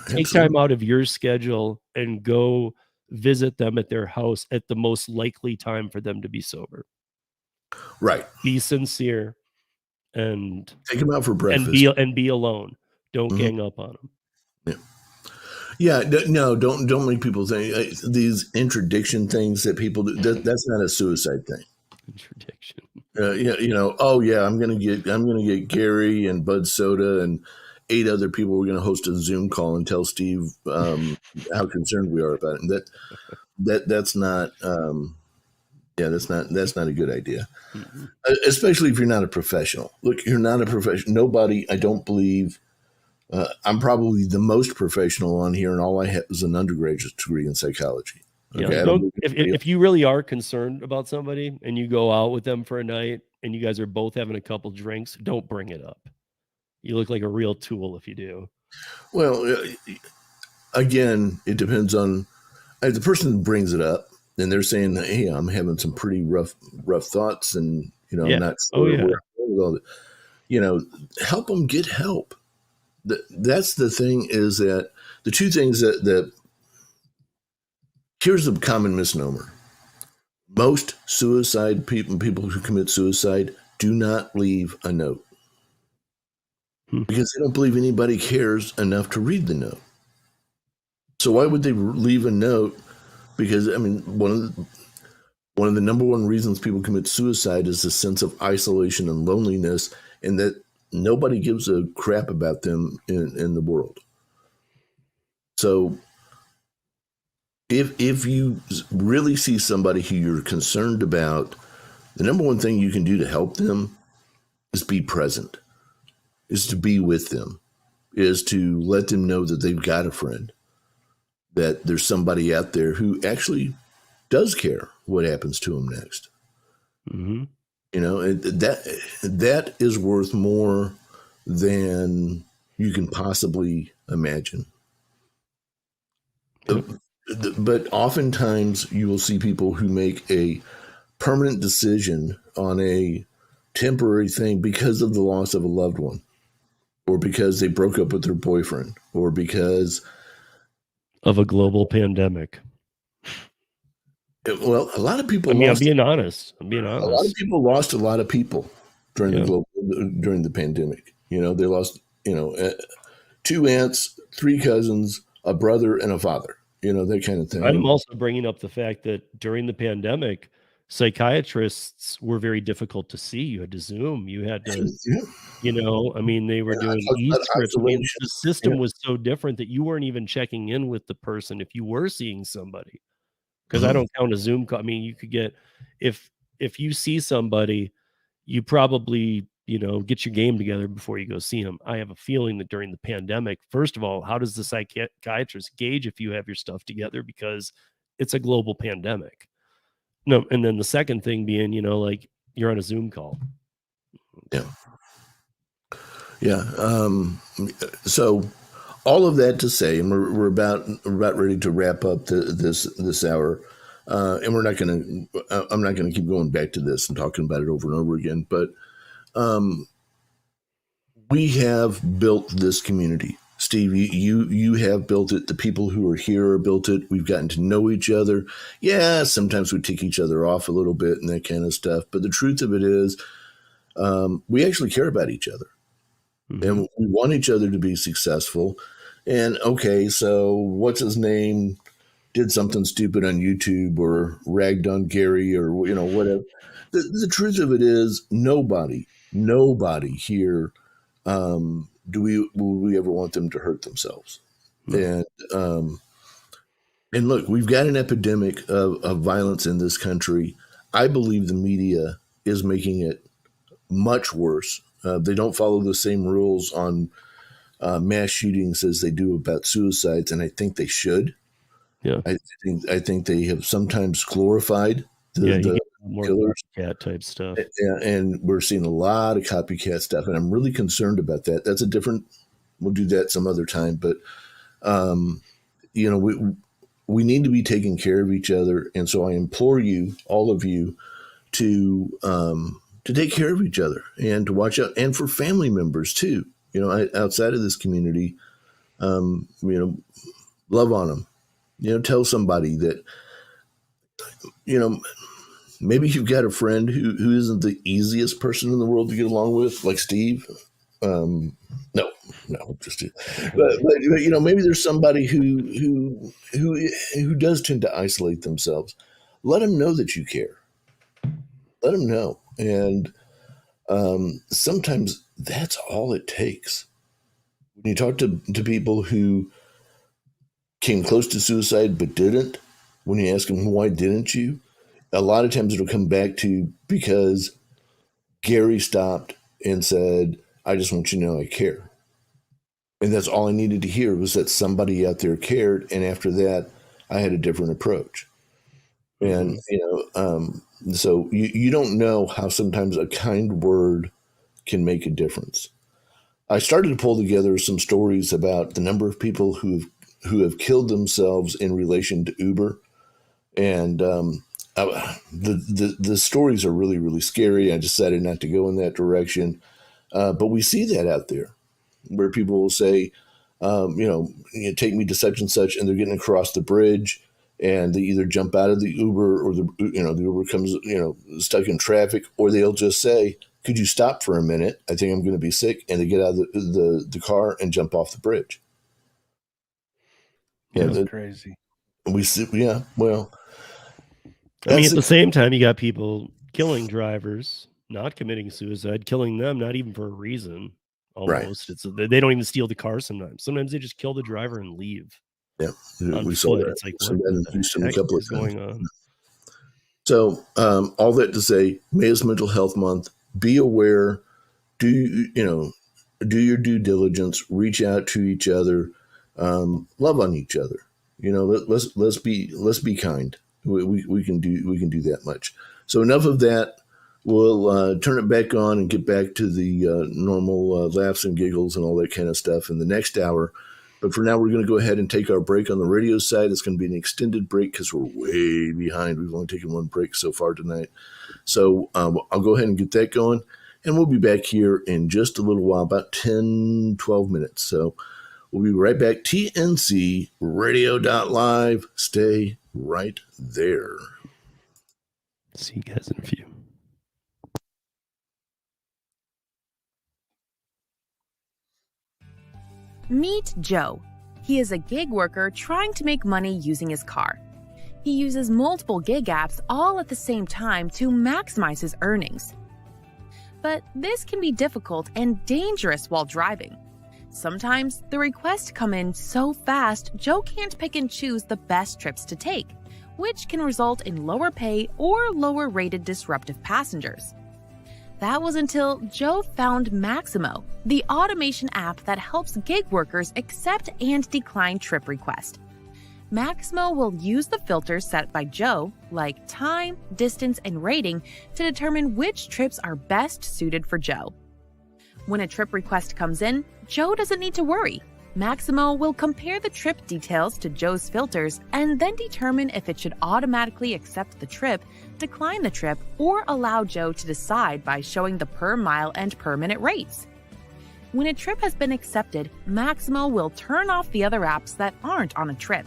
take time out of your schedule and go visit them at their house at the most likely time for them to be sober. Right. Be sincere and take them out for breakfast and be alone. Don't gang up on them. Yeah, no, don't make people think these interdiction things that people do. That's not a suicide thing. Interdiction. I'm gonna get Gary and Bud Soda and 8 other people. We're gonna host a Zoom call and tell Steve how concerned we are about it. And that's not that's not a good idea. Mm-hmm. Especially if you're not a professional. Look, you're not a professional. Nobody, I don't believe. I'm probably the most professional on here, and all I have is an undergraduate degree in psychology. Okay? Yeah, if you really are concerned about somebody and you go out with them for a night and you guys are both having a couple drinks, don't bring it up. You look like a real tool if you do. Well, again, it depends on the person brings it up, and they're saying, "Hey, I'm having some pretty rough thoughts, and I'm not sure where I'm going with all that." Help them get help. That's the thing, is that the two things that here's the common misnomer. Most suicide people who commit suicide do not leave a note because they don't believe anybody cares enough to read the note. So why would they leave a note? Because one of the number one reasons people commit suicide is the sense of isolation and loneliness, and that nobody gives a crap about them in the world. So if you really see somebody who you're concerned about, the number one thing you can do to help them is be present, is to be with them, is to let them know that they've got a friend, that there's somebody out there who actually does care what happens to them next. Mm-hmm. That is worth more than you can possibly imagine. But oftentimes you will see people who make a permanent decision on a temporary thing because of the loss of a loved one, or because they broke up with their boyfriend, or because of a global pandemic. Well, a lot of people. I'm being honest. A lot of people lost a lot of people during the pandemic. They lost 2 aunts, 3 cousins, a brother, and a father. That kind of thing. I'm also bringing up the fact that during the pandemic, psychiatrists were very difficult to see. You had to Zoom. You had to, they were doing e-scripts. The system was so different that you weren't even checking in with the person if you were seeing somebody. Because I don't count a Zoom call. I mean, you could get, if you see somebody, you probably, get your game together before you go see them. I have a feeling that during the pandemic, first of all, how does the psychiatrist gauge if you have your stuff together? Because it's a global pandemic. No, and then the second thing being, like you're on a Zoom call. Yeah. Yeah. So all of that to say, and we're about ready to wrap up this hour, and I'm not going to keep going back to this and talking about it over and over again, but we have built this community. Steve, you have built it. The people who are here built it. We've gotten to know each other. Yeah, sometimes we tick each other off a little bit and that kind of stuff. But the truth of it is, we actually care about each other. Mm-hmm. And we want each other to be successful. And okay, so what's his name did something stupid on YouTube or ragged on Gary or whatever. The truth of it is, nobody here will we ever want them to hurt themselves. Mm-hmm. And look, we've got an epidemic of violence in this country. I believe the media is making it much worse. They don't follow the same rules on mass shootings as they do about suicides, and I think they should. Yeah, I think they have sometimes glorified the more killers, copycat type stuff. And we're seeing a lot of copycat stuff, and I'm really concerned about that. That's a different. We'll do that some other time, but we need to be taking care of each other, and so I implore you, all of you, to take care of each other and to watch out, and for family members too. Outside of this community, love on them. Tell somebody that, maybe you've got a friend who isn't the easiest person in the world to get along with, like Steve. No, just, but maybe there's somebody who does tend to isolate themselves. Let them know that you care. Let them know. And sometimes that's all it takes. When you talk to people who came close to suicide but didn't, when you ask them, why didn't you? A lot of times it'll come back to, because Gary stopped and said, I just want you to know I care. And that's all I needed to hear, was that somebody out there cared. And after that, I had a different approach. And, so you don't know how sometimes a kind word can make a difference. I started to pull together some stories about the number of people who have killed themselves in relation to Uber. And the stories are really, really scary. I decided not to go in that direction. But we see that out there, where people will say, take me to such and such, and they're getting across the bridge, and they either jump out of the Uber, or the Uber comes, stuck in traffic, or they'll just say, could you stop for a minute? I think I'm going to be sick. And they get out of the car and jump off the bridge. Yeah, that's crazy. We see, yeah, well. I mean, at the same time, you got people killing drivers, not committing suicide, killing them, not even for a reason. Almost, right. They don't even steal the car sometimes. Sometimes they just kill the driver and leave. Yeah, we saw that. It's like, what in Houston a couple of times. Going on? So, all that to say, May is Mental Health Month. Be aware. Do your due diligence. Reach out to each other. Love on each other. Let's be kind. We can do that much. So enough of that. We'll turn it back on and get back to the normal laughs and giggles and all that kind of stuff in the next hour. But for now, we're going to go ahead and take our break on the radio side. It's going to be an extended break because we're way behind. We've only taken one break so far tonight. So I'll go ahead and get that going. And we'll be back here in just a little while, about 10, 12 minutes. So we'll be right back. TNCradio.live. Stay right there. See you guys in a few. Meet Joe. He is a gig worker trying to make money using his car. He uses multiple gig apps all at the same time to maximize his earnings. But this can be difficult and dangerous while driving. Sometimes the requests come in so fast, Joe can't pick and choose the best trips to take, which can result in lower pay or lower rated disruptive passengers. That was until Joe found Maximo, the automation app that helps gig workers accept and decline trip requests. Maximo will use the filters set by Joe, like time, distance, and rating, to determine which trips are best suited for Joe. When a trip request comes in, Joe doesn't need to worry. Maximo will compare the trip details to Joe's filters and then determine if it should automatically accept the trip, decline the trip, or allow Joe to decide by showing the per mile and per minute rates. When a trip has been accepted, Maximo will turn off the other apps that aren't on a trip.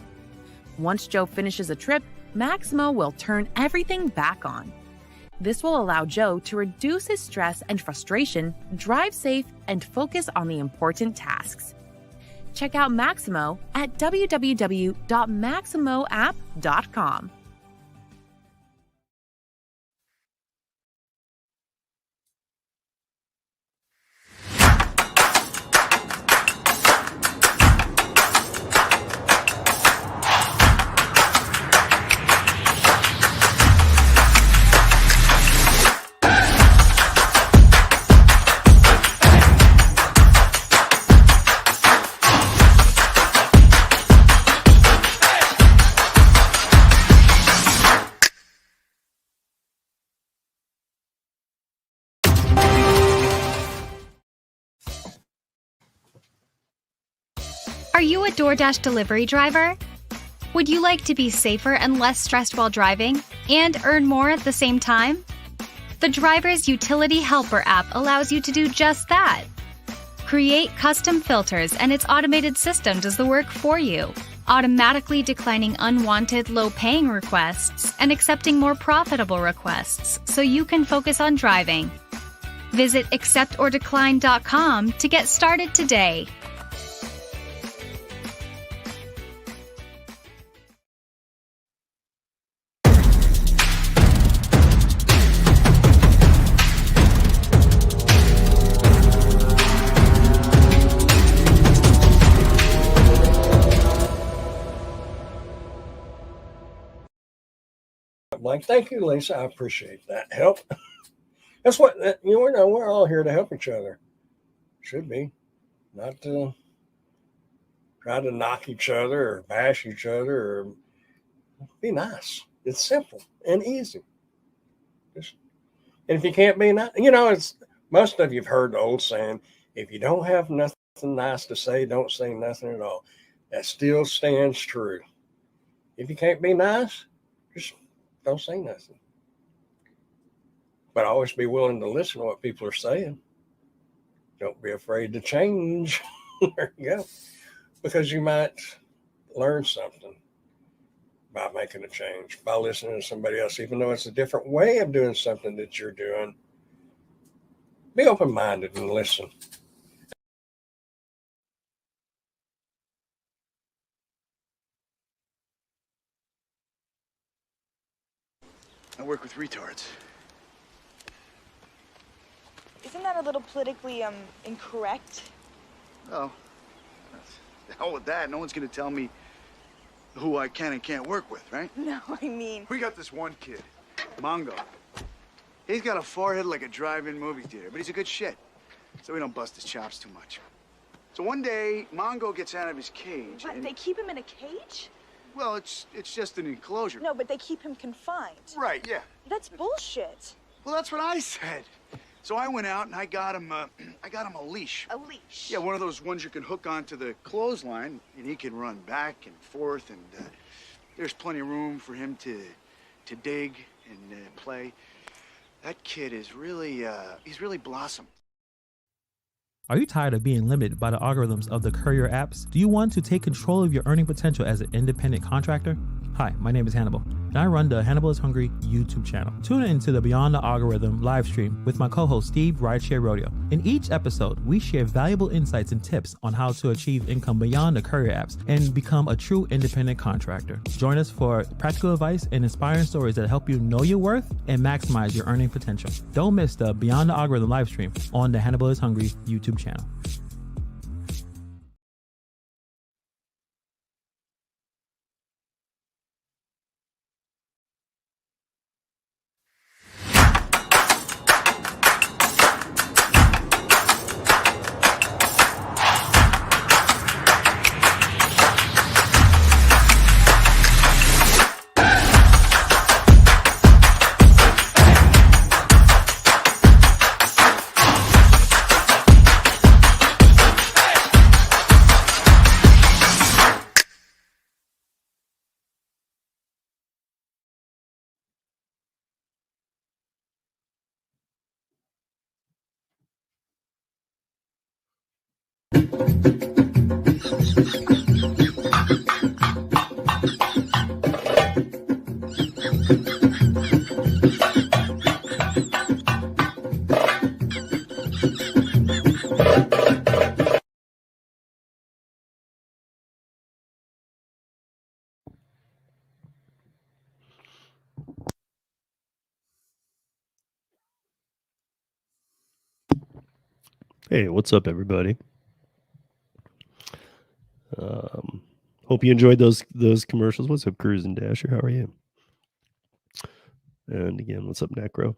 Once Joe finishes a trip, Maximo will turn everything back on. This will allow Joe to reduce his stress and frustration, drive safe, and focus on the important tasks. Check out Maximo at www.maximoapp.com. Are you a DoorDash delivery driver? Would you like to be safer and less stressed while driving and earn more at the same time? The Driver's Utility Helper app allows you to do just that. Create custom filters and its automated system does the work for you, automatically declining unwanted low-paying requests and accepting more profitable requests so you can focus on driving. Visit acceptordecline.com to get started today. Like, thank you, Lisa. I appreciate that help. That's what we're all here to help each other. Should be, not to try to knock each other or bash each other or be nice. It's simple and easy. And if you can't be nice, it's most of you've heard the old saying: if you don't have nothing nice to say, don't say nothing at all. That still stands true. If you can't be nice, just don't say nothing. But always be willing to listen to what people are saying. Don't be afraid to change. There you go. Because you might learn something by making a change, by listening to somebody else, even though it's a different way of doing something that you're doing. Be open-minded and listen. I work with retards. Isn't that a little politically incorrect? Oh, the hell with that. No one's gonna tell me who I can and can't work with, right? No, I mean... We got this one kid, Mongo. He's got a forehead like a drive-in movie theater, but he's a good shit. So we don't bust his chops too much. So one day, Mongo gets out of his cage. What, they keep him in a cage? Well, it's just an enclosure. No, but they keep him confined. Right, yeah. That's bullshit. Well, that's what I said. So I went out and I got him a leash. A leash. Yeah, one of those ones you can hook onto the clothesline, and he can run back and forth, and there's plenty of room for him to dig and play. That kid is really, he's really blossomed. Are you tired of being limited by the algorithms of the courier apps? Do you want to take control of your earning potential as an independent contractor? Hi, my name is Hannibal, and I run the Hannibal is Hungry YouTube channel. Tune into the Beyond the Algorithm live stream with my co-host Steve, Rideshare Rodeo. In each episode, we share valuable insights and tips on how to achieve income beyond the courier apps and become a true independent contractor. Join us for practical advice and inspiring stories that help you know your worth and maximize your earning potential. Don't miss the Beyond the Algorithm live stream on the Hannibal is Hungry YouTube channel. Hey, what's up, everybody? Hope you enjoyed those commercials. What's up, Cruise and Dasher? How are you? And again, what's up, Necro?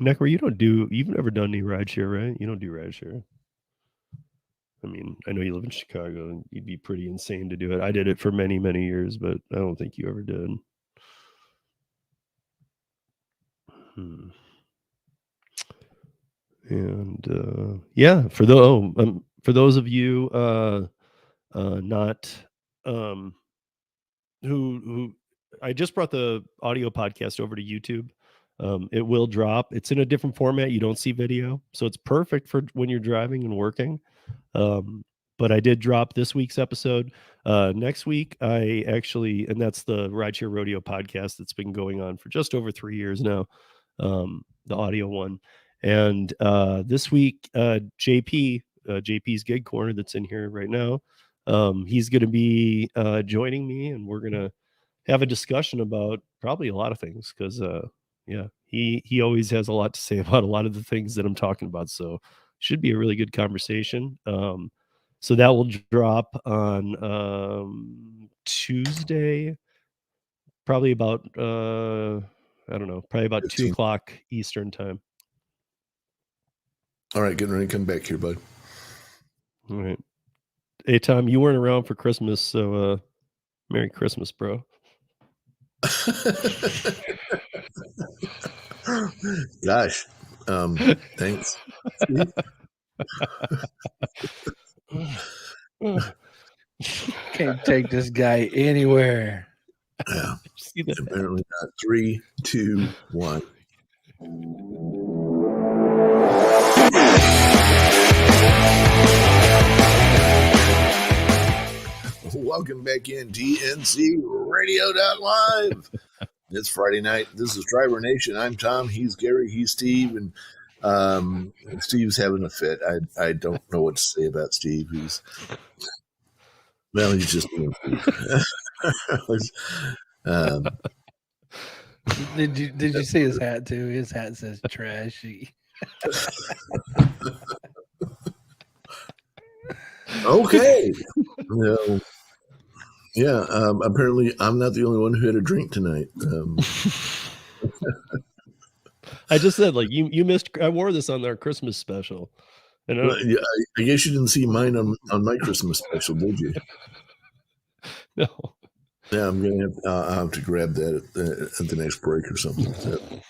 Necro, you've never done any rideshare, right? You don't do rideshare. I mean, I know you live in Chicago, and you'd be pretty insane to do it. I did it for many, many years, but I don't think you ever did. And yeah, for those of you not who I just brought the audio podcast over to YouTube. It will drop. It's in a different format. You don't see video, so it's perfect for when you're driving and working. But I did drop this week's episode. Next week, and that's the Rideshare Rodeo podcast that's been going on for just over 3 years now, the audio one. And this week, JP's Gig Corner that's in here right now, he's going to be joining me, and we're going to have a discussion about probably a lot of things because, yeah, he always has a lot to say about a lot of the things that I'm talking about. So should be a really good conversation. So that will drop on Tuesday, probably about, I don't know, probably about 2 o'clock Eastern time. All right, getting ready to come back here, bud. All right. Hey, Tom, you weren't around for Christmas, so Merry Christmas, bro. Gosh, thanks. Can't take this guy anywhere. Yeah. Apparently not. 3, 2, 1. Welcome back in TNCradio.live. It's Friday night. This is Driver Nation. I'm Tom. He's Gary. He's Steve. And Steve's having a fit. I don't know what to say about Steve. He's just being Did you see his hat too? His hat says trashy. Okay. Yeah. Apparently, I'm not the only one who had a drink tonight. I just said, like, you missed. I wore this on our Christmas special, and I guess you didn't see mine on my Christmas special, did you? No. Yeah, I'm gonna I'll have to grab that at the next break or something like that.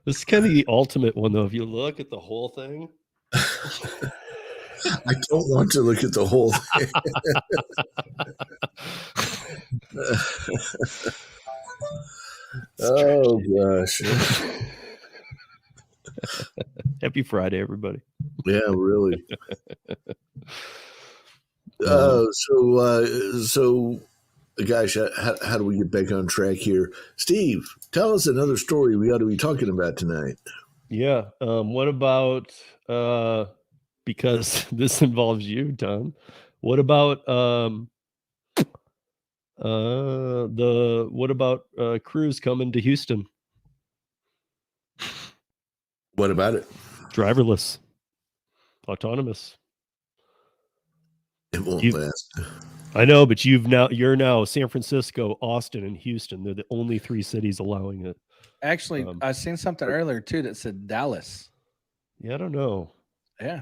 This is kind of the ultimate one, though. If you look at the whole thing, I don't want to look at the whole thing. Oh gosh! Happy Friday, everybody. Yeah, really. So, gosh, how do we get back on track here? Steve, tell us another story we ought to be talking about tonight. Yeah. What about because this involves you, Tom? What about Cruise coming to Houston? What about it? Driverless, autonomous. It won't last. I know, but you're now San Francisco, Austin, and Houston. They're the only 3 cities allowing it. Actually, I seen something earlier too that said Dallas. Yeah, I don't know. Yeah.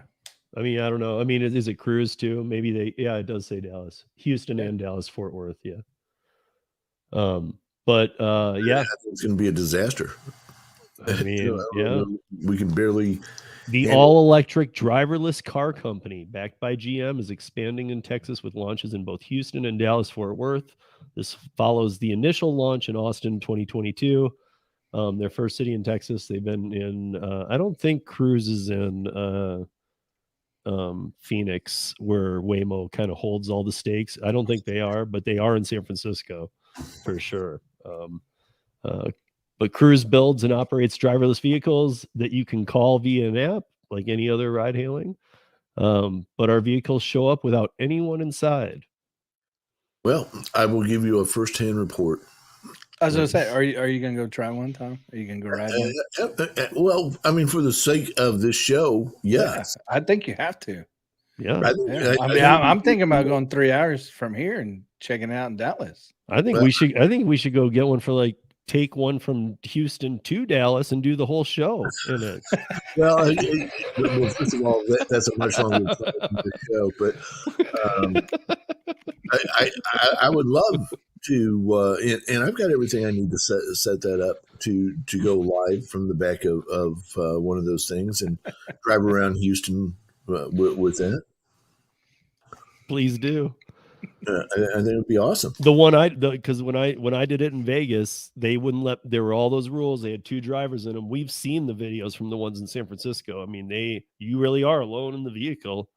I mean, I don't know. I mean, is it Cruise too? Maybe it does say Dallas, Houston, and Dallas, Fort Worth. Yeah. But yeah, it's going to be a disaster. I mean, yeah, we can barely. The all-electric driverless car company backed by GM is expanding in Texas with launches in both Houston and Dallas, Fort Worth. This follows the initial launch in Austin 2022. Their first city in Texas. They've been in. I don't think Cruise is in Phoenix, where Waymo kind of holds all the stakes. I don't think they are, but they are in San Francisco for sure. But Cruise builds and operates driverless vehicles that you can call via an app, like any other ride hailing. But our vehicles show up without anyone inside. Well, I will give you a first-hand report. I was going to say, are you going to go try one, Tom? Are you going to go ride one? Well, I mean, for the sake of this show, yes. Yeah, I think you have to. Yeah. I'm thinking about going 3 hours from here and checking it out in Dallas. I think we should go get one for take one from Houston to Dallas and do the whole show in it. Well, first of all, that's a much longer show, but I would love to, and I've got everything I need to set that up to go live from the back of one of those things and drive around Houston with that. Please do. I think it would be awesome. Because when I did it in Vegas, they wouldn't let. There were all those rules. They had 2 drivers in them. We've seen the videos from the ones in San Francisco. I mean, you really are alone in the vehicle.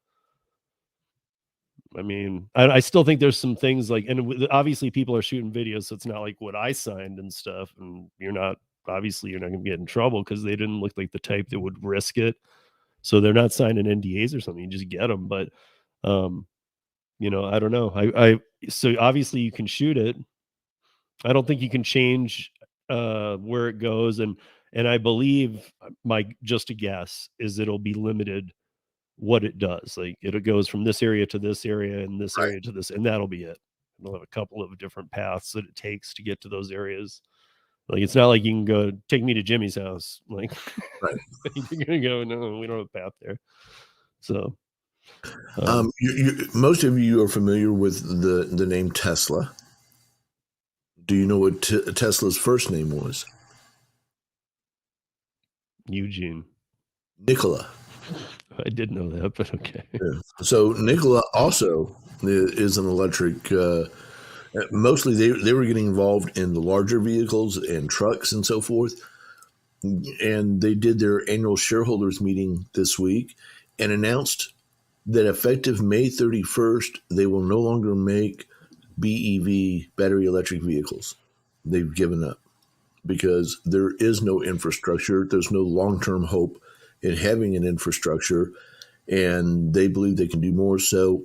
I mean, I still think there's some things and obviously people are shooting videos, so it's not like what I signed and stuff. And you're not going to get in trouble because they didn't look like the type that would risk it. So they're not signing NDAs or something. You just get them, but. I don't know. So obviously you can shoot it. I don't think you can change where it goes, and I believe just a guess is it'll be limited what it does. Like it goes from this area to this area and this area to this, and that'll be it. We'll have a couple of different paths that it takes to get to those areas. Like it's not like you can go take me to Jimmy's house. Like you're gonna go, no, we don't have a path there. So. Most of you are familiar with the name Tesla. Do you know what Tesla's first name was? Eugene. Nikola. I did know that, but okay. Yeah. So Nikola also is an electric. Mostly they were getting involved in the larger vehicles and trucks and so forth. And they did their annual shareholders meeting this week and announced that effective May 31st, they will no longer make BEV, battery electric vehicles. They've given up because there is no infrastructure. There's no long-term hope in having an infrastructure, and they believe they can do more. So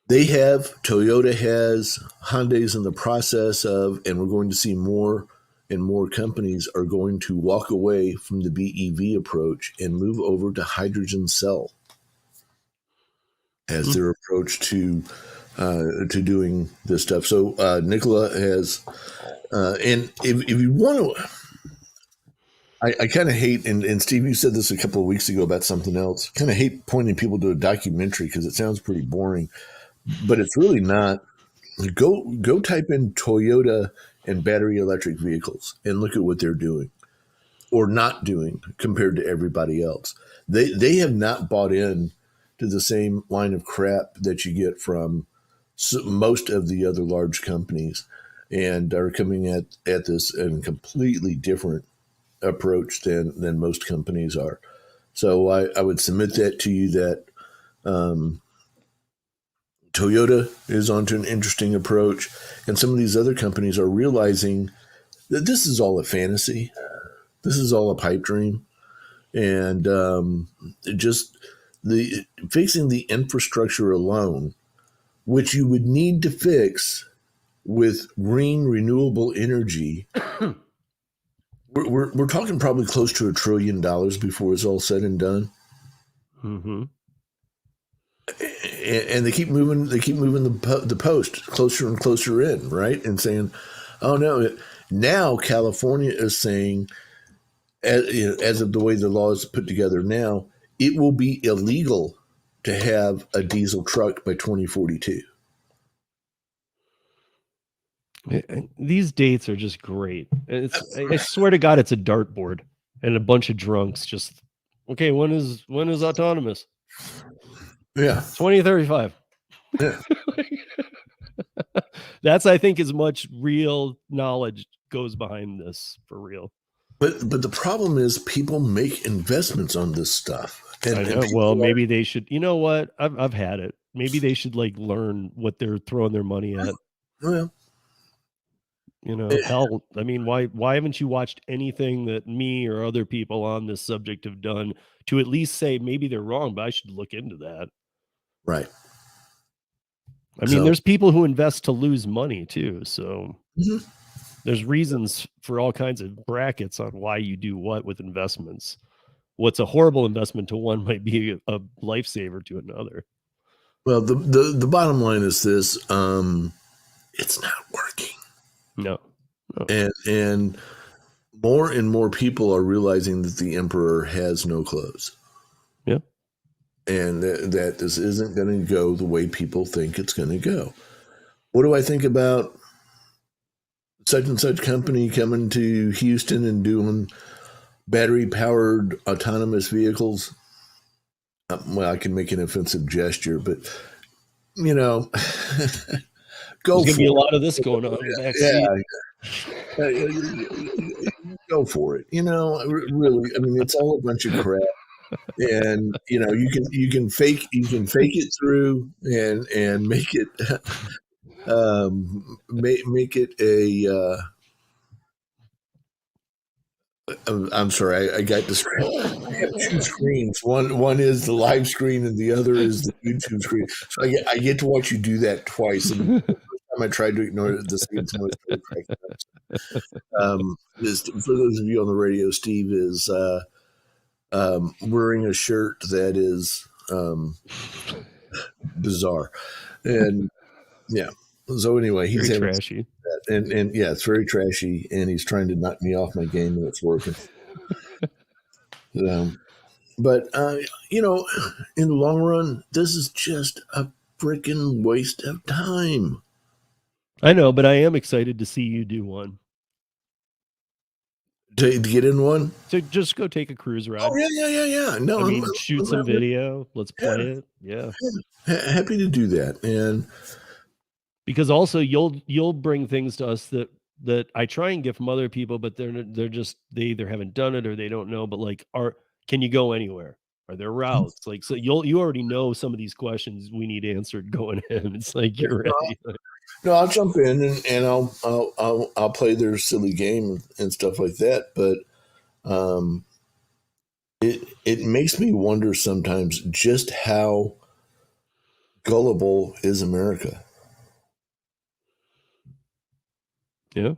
they have, Toyota has, Hyundai's in the process of, and we're going to see more and more companies are going to walk away from the BEV approach and move over to hydrogen cell as their approach to doing this stuff. So Nikola has, and if you want to, I kind of hate, and Steve, you said this a couple of weeks ago about something else, kind of hate pointing people to a documentary because it sounds pretty boring, but it's really not. Go type in Toyota and battery electric vehicles and look at what they're doing or not doing compared to everybody else. They have not bought in to the same line of crap that you get from most of the other large companies, and are coming at this in a completely different approach than most companies are. So I would submit that to you that Toyota is onto an interesting approach, and some of these other companies are realizing that this is all a fantasy. This is all a pipe dream. And just fixing the infrastructure alone, which you would need to fix with green renewable energy, we're talking probably close to $1 trillion before it's all said and done. Mm-hmm. And they keep moving the post closer and closer in, right? And saying, "Oh no!" Now California is saying, as of the way the law is put together now, it will be illegal to have a diesel truck by 2042. These dates are just great. I swear to God, it's a dartboard and a bunch of drunks. Just okay. When is autonomous? Yeah, 2035. Yeah. That's, I think, as much real knowledge goes behind this for real. But the problem is people make investments on this stuff. And maybe they should. You know what? I've had it. Maybe they should learn what they're throwing their money at. Well, hell, I mean, why haven't you watched anything that me or other people on this subject have done to at least say maybe they're wrong, but I should look into that. Right. I mean, there's people who invest to lose money too. So mm-hmm. There's reasons for all kinds of brackets on why you do what with investments. What's a horrible investment to one might be a lifesaver to another. Well, the bottom line is this: it's not working. No. And more and more people are realizing that the emperor has no clothes. Yeah. And that this isn't going to go the way people think it's going to go. What do I think about such and such company coming to Houston and doing battery-powered autonomous vehicles? Well, I can make an offensive gesture, but, go There's for gonna be a it. lot of this going on in the back seat. Go for it. Really, I mean, it's all a bunch of crap. And you can fake it through and make it make it a I'm sorry, I got distracted. I have two screens. One is the live screen and the other is the YouTube screen. So I get to watch you do that twice. And the first time I tried to ignore it, the second time I was cracking up. For those of you on the radio, Steve is wearing a shirt that is bizarre, and yeah. So anyway, he's very trashy, and yeah, it's very trashy, and he's trying to knock me off my game, and it's working. But in the long run, this is just a freaking waste of time. I know, but I am excited to see you do one. To get in one? So just go take a cruise ride. Oh, yeah. No, I mean, shoot some video. Let's play it. Yeah. Happy to do that. And because also you'll bring things to us that I try and get from other people, but they're just, they either haven't done it or they don't know, but can you go anywhere? Are there routes? So you already know some of these questions we need answered going in. It's like you're ready. No, I'll jump in and I'll play their silly game and stuff like that. But it makes me wonder sometimes just how gullible is America. Yeah.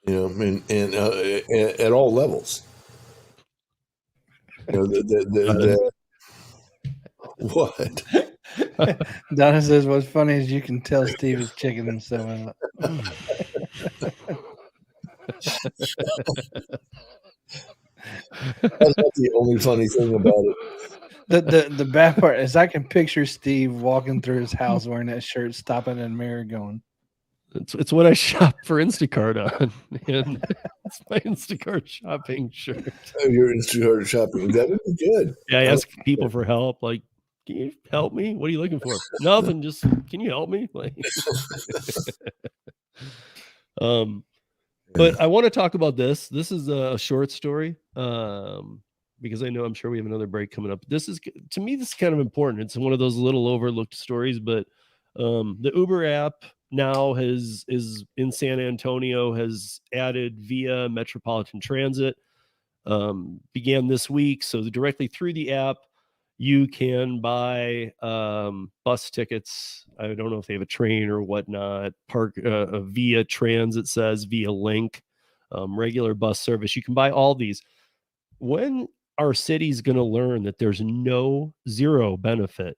And at all levels. What? Donna says, what's funny is you can tell Steve is checking himself out. That's not the only funny thing about it. The bad part is I can picture Steve walking through his house wearing that shirt, stopping in the mirror, going, It's what I shop for Instacart on, and it's my Instacart shopping shirt. Your Instacart shopping. That would be good. Yeah, I ask people for help. Like, can you help me? What are you looking for? Nothing. Just can you help me? Like, but I want to talk about this. This is a short story. Because I know I'm sure we have another break coming up. This is, to me, this is kind of important. It's one of those little overlooked stories, but the Uber app now is in San Antonio, has added via Metropolitan Transit, began this week. So directly through the app, you can buy bus tickets. I don't know if they have a train or whatnot, park via transit, says via link, regular bus service. You can buy all these. When our city's going to learn that there's zero benefit,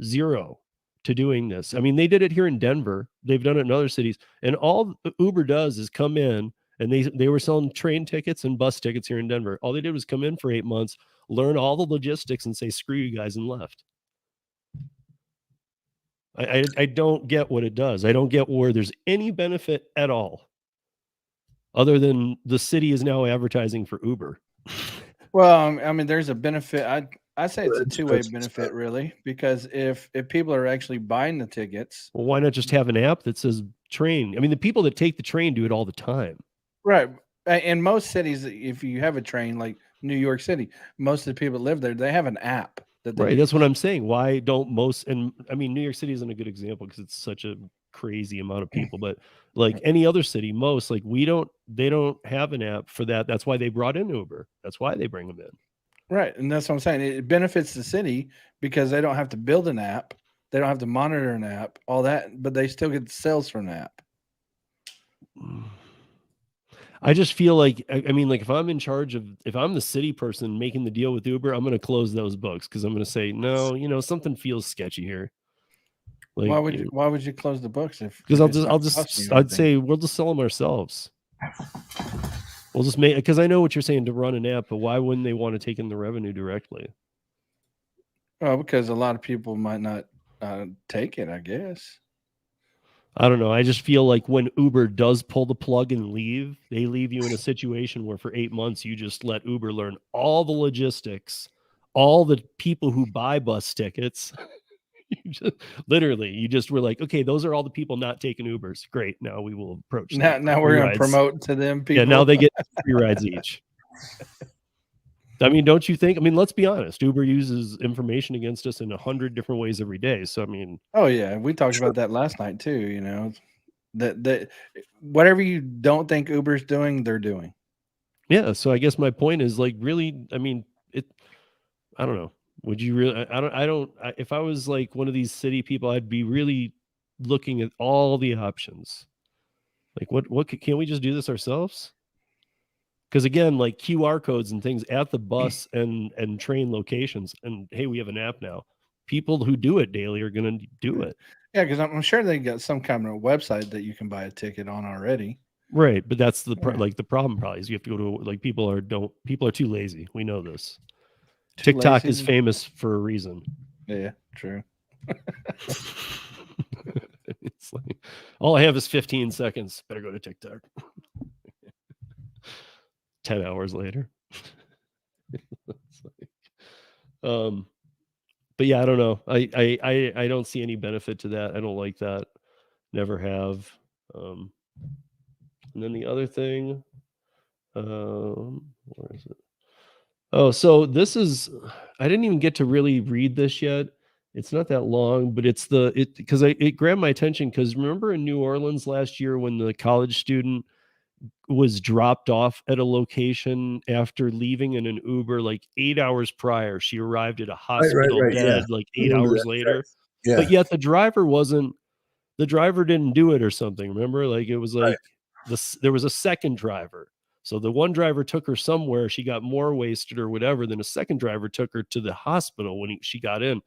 zero, to doing this? I mean, they did it here in Denver. They've done it in other cities. And all Uber does is come in, and they were selling train tickets and bus tickets here in Denver. All they did was come in for 8 months, learn all the logistics, and say, screw you guys, and left. I don't get what it does. I don't get where there's any benefit at all, other than the city is now advertising for Uber. well, I mean, there's a benefit. I say it's a two-way benefit, really, because if people are actually buying the tickets, well, why not just have an app that says train? I mean, the people that take the train do it all the time. right? In most cities, if you have a train, like New York City, most of the people that live there, they have an app. Right, that's what I'm saying. Why don't most? And I mean, New York City isn't a good example because it's such a crazy amount of people. But like any other city, most they don't have an app for that. That's why they brought in Uber. That's why they bring them in. Right, and that's what I'm saying. It benefits the city because they don't have to build an app, they don't have to monitor an app, all that, but they still get sales from the app. I just feel like, I mean, like if I'm the city person making the deal with Uber, I'm going to close those books because I'm going to say, no, something feels sketchy here. Like, why would you close the books? Because I'd say we'll just sell them ourselves. We'll just make, because I know what you're saying to run an app, but why wouldn't they want to take in the revenue directly? Well, because a lot of people might not take it, I guess. I don't know. I just feel like when Uber does pull the plug and leave, they leave you in a situation where for 8 months, you just let Uber learn all the logistics, all the people who buy bus tickets. You just were like, okay, those are all the people not taking Ubers. Great. Now we will approach them. Now we're going to promote to them people. Yeah, now they get 3 rides each. I mean, don't you think? I mean, let's be honest. Uber uses information against us in 100 different ways every day. So, I mean. Oh, yeah. We talked about that last night, too. That whatever you don't think Uber's doing, they're doing. Yeah. So I guess my point is like, really, I mean, I don't know. Would you really? If I was like one of these city people, I'd be really looking at all the options. Like, what can't we just do this ourselves? Because again, like QR codes and things at the bus and train locations, and hey, we have an app now. People who do it daily are going to do it. Yeah, because I'm sure they got some kind of website that you can buy a ticket on already. Right, but that's the the problem. Probably is you have to go to like people are too lazy. We know this. TikTok is famous for a reason. Yeah, true. It's like, all I have is 15 seconds. Better go to TikTok. 10 hours later. But yeah, I don't know. I don't see any benefit to that. I don't like that. Never have. And then the other thing, where is it? Oh, so this is, I didn't even get to really read this yet. It's not that long, but because it grabbed my attention because remember in New Orleans last year when the college student was dropped off at a location after leaving in an Uber like 8 hours prior. She arrived at a hospital dead like 8 hours later. Yeah. But yet the driver didn't do it or something. Remember? Like it was like there was a second driver. So the one driver took her somewhere, she got more wasted or whatever, then a second driver took her to the hospital when she got in.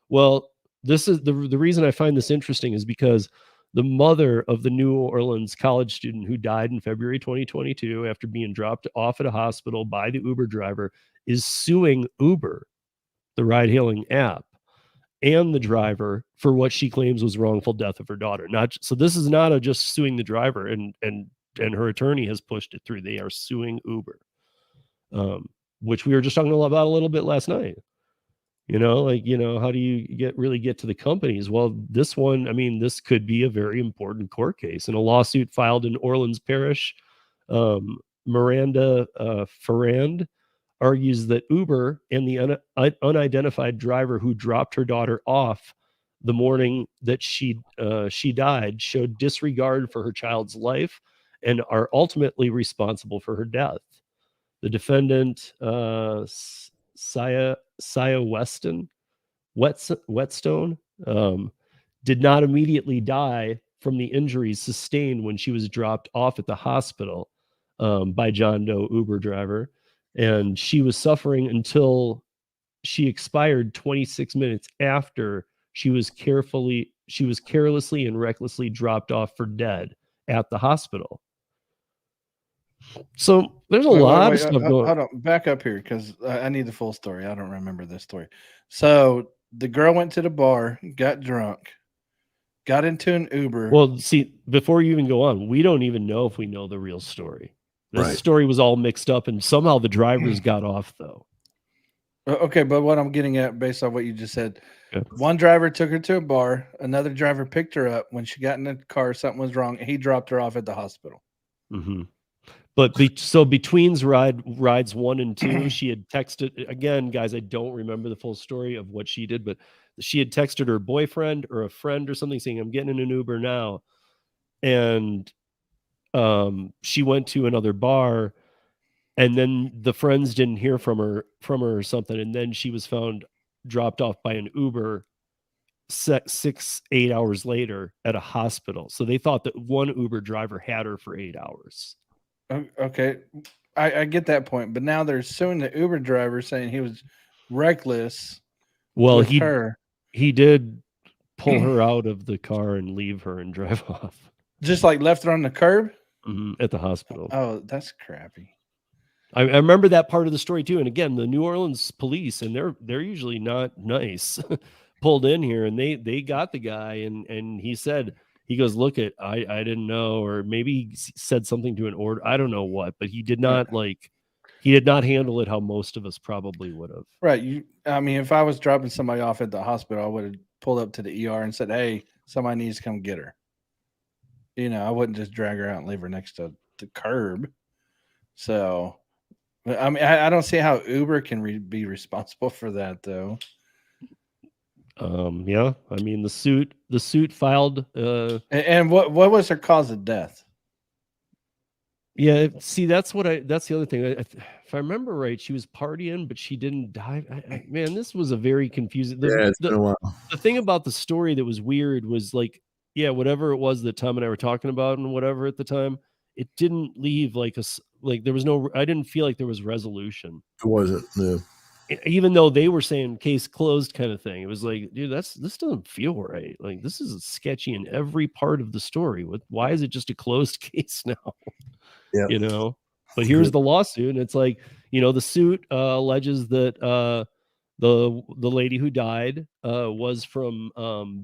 Well, this is the reason I find this interesting is because the mother of the New Orleans college student who died in February 2022 after being dropped off at a hospital by the Uber driver is suing Uber the ride-hailing app, and the driver for what she claims was wrongful death of her daughter. So this is not just suing the driver, and her attorney has pushed it through. They are suing Uber, which we were just talking about a little bit last night. How do you get to the companies? Well, this one, I mean, this could be a very important court case. In a lawsuit filed in Orleans Parish, Miranda Ferrand argues that Uber and the unidentified driver who dropped her daughter off the morning that she died showed disregard for her child's life and are ultimately responsible for her death. The defendant, Sia Whetstone, did not immediately die from the injuries sustained when she was dropped off at the hospital by John Doe Uber driver, and she was suffering until she expired 26 minutes after she was carelessly and recklessly dropped off for dead at the hospital. So there's a lot of stuff going. Hold on, back up here because I need the full story. I don't remember this story. So the girl went to the bar, got drunk, got into an Uber. Well, see, before you even go on, we don't even know if we know the real story. This story was all mixed up, and somehow the drivers got off, though. Okay, but what I'm getting at, based on what you just said, one driver took her to a bar. Another driver picked her up. When she got in the car, something was wrong. He dropped her off at the hospital. Mm-hmm. But so between rides 1 and 2, she had texted, again, guys, I don't remember the full story of what she did, but she had texted her boyfriend or a friend or something saying, I'm getting in an Uber now. And she went to another bar, and then the friends didn't hear from her or something. And then she was found dropped off by an Uber 6-8 hours later at a hospital. So they thought that one Uber driver had her for 8 hours. Okay, I get that point, but now they're suing the Uber driver saying he was reckless. Well, he did pull her out of the car and leave her and drive off. Just like left her on the curb? At the hospital. Oh, that's crappy. I remember that part of the story too. And again, the New Orleans police, and they're usually not nice, pulled in here, and they got the guy, and he said, he goes, look, I didn't know, or maybe he said something to an order. I don't know what, but he did not handle it how most of us probably would have. Right. I mean, if I was dropping somebody off at the hospital, I would have pulled up to the ER and said, hey, somebody needs to come get her. I wouldn't just drag her out and leave her next to the curb. So, I mean, I don't see how Uber can be responsible for that, though. Yeah, I mean, the suit filed. And what was her cause of death? Yeah, see, that's the other thing. If I remember right, she was partying, but she didn't die. Man, this was a very confusing. It's been a while. The thing about the story that was weird was whatever it was that Tom and I were talking about and whatever at the time, it didn't leave there was no. I didn't feel like there was resolution. It wasn't. No. Even though they were saying case closed kind of thing, it was like, dude, this doesn't feel right. Like, this is sketchy in every part of the story. Why is it just a closed case now? Yeah. But here's the lawsuit, and it's like, the suit alleges that the lady who died was from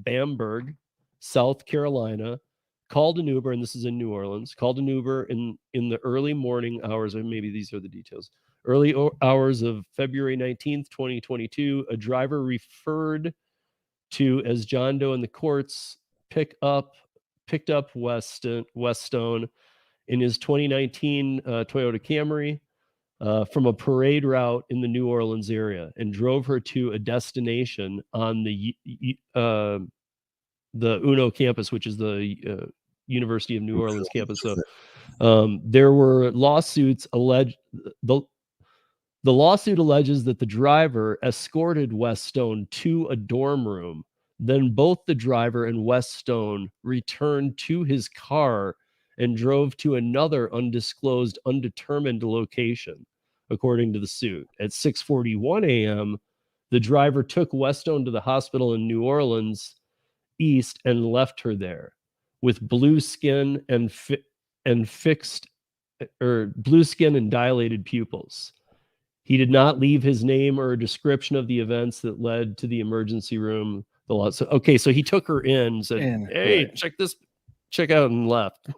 Bamberg, South Carolina, called an Uber, and this is in New Orleans, called an Uber in the early morning hours, or maybe these are the details. Early hours of February 19th, 2022, a driver referred to as John Doe in the courts picked up Whetstone in his 2019 Toyota Camry from a parade route in the New Orleans area and drove her to a destination on the UNO campus, which is the University of New Orleans campus. So there were lawsuits alleged. The lawsuit alleges that the driver escorted Whetstone to a dorm room. Then both the driver and Whetstone returned to his car and drove to another undisclosed, undetermined location, according to the suit. At 6:41 a.m., the driver took Whetstone to the hospital in New Orleans East and left her there with blue skin and blue skin and dilated pupils. He did not leave his name or a description of the events that led to the emergency room. So he took her in and said, "Hey, right. check out," and left.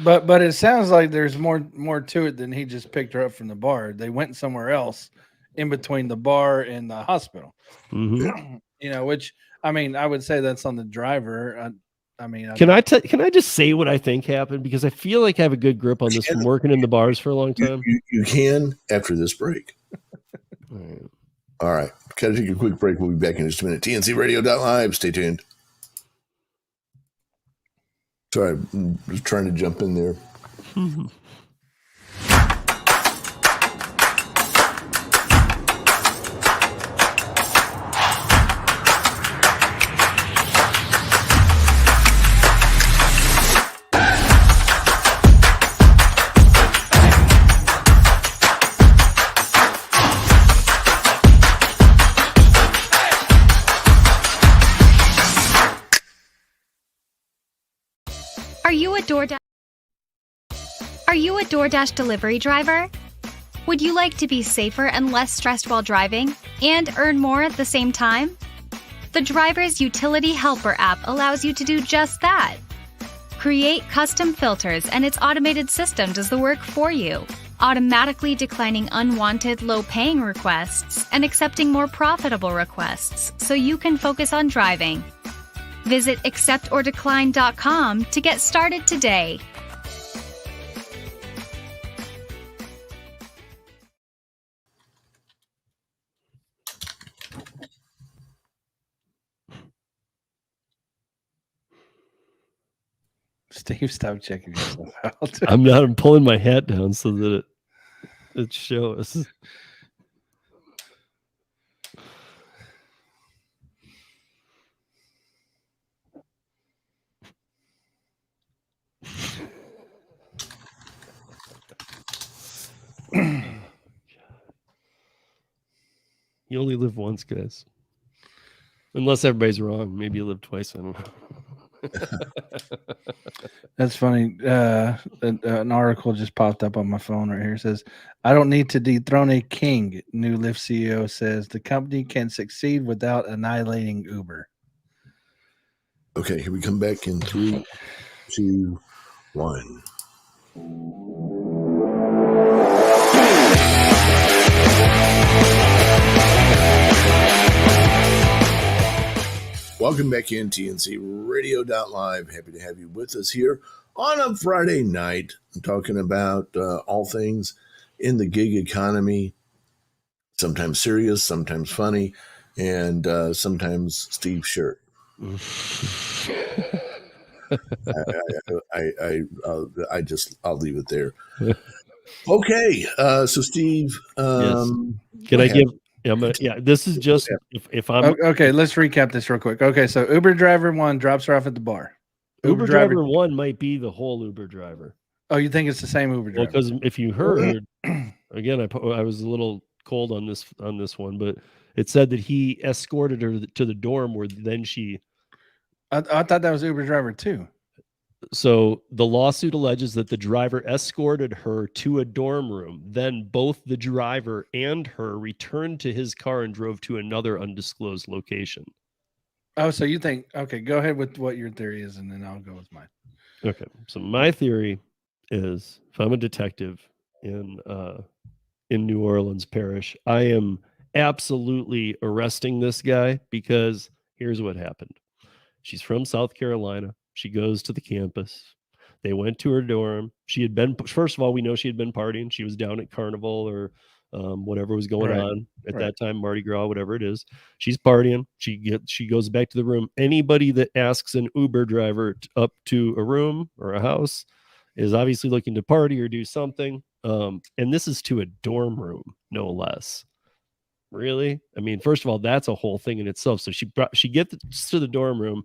But it sounds like there's more to it than he just picked her up from the bar. They went somewhere else in between the bar and the hospital. Mm-hmm. Which I mean, I would say that's on the driver. Can I just say what I think happened, because I feel like I have a good grip on this from working in the bars for a long time. You can after this break. All right. Got to take a quick break. We'll be back in just a minute. TNCradio.live. Stay tuned. Sorry, I was trying to jump in there. Are you a DoorDash delivery driver? Would you like to be safer and less stressed while driving and earn more at the same time? The Driver's Utility Helper app allows you to do just that. Create custom filters and its automated system does the work for you, automatically declining unwanted low-paying requests and accepting more profitable requests so you can focus on driving. Visit acceptordecline.com to get started today. Steve, stop checking yourself out. I'm not. I'm pulling my hat down so that it shows. You only live once, guys. Unless everybody's wrong. Maybe you live twice. I don't know. That's funny. An article just popped up on my phone right here. It says, "I don't need to dethrone a king." New Lyft CEO says the company can succeed without annihilating Uber. Okay, here we come back in 3, 2, 1. Welcome back in TNCradio.live. Happy to have you with us here on a Friday night. I'm talking about all things in the gig economy, sometimes serious, sometimes funny, and sometimes Steve's shirt. I'll leave it there. Okay, so Steve, yes. Can I give? This is just if I'm okay. Let's recap this real quick. Okay, so Uber driver 1 drops her off at the bar. Uber driver 1 might be the whole Uber driver. Oh, you think it's the same Uber driver? Well, because if you heard, again, I was a little cold on this one, but it said that he escorted her to the dorm where then she. I thought that was Uber driver 2. So the lawsuit alleges that the driver escorted her to a dorm room. Then both the driver and her returned to his car and drove to another undisclosed location. Oh, so you think, okay, go ahead with what your theory is, and then I'll go with mine. Okay. So my theory is, if I'm a detective in New Orleans Parish, I am absolutely arresting this guy, because here's what happened. She's from South Carolina. She goes to the campus. They went to her dorm. She had been, first of all, we know she had been partying. She was down at Carnival or whatever was going on at that time, Mardi Gras, whatever it is. She's partying. She goes back to the room. Anybody that asks an Uber driver up to a room or a house is obviously looking to party or do something. And this is to a dorm room, no less. Really? I mean, first of all, that's a whole thing in itself. So she gets to the dorm room.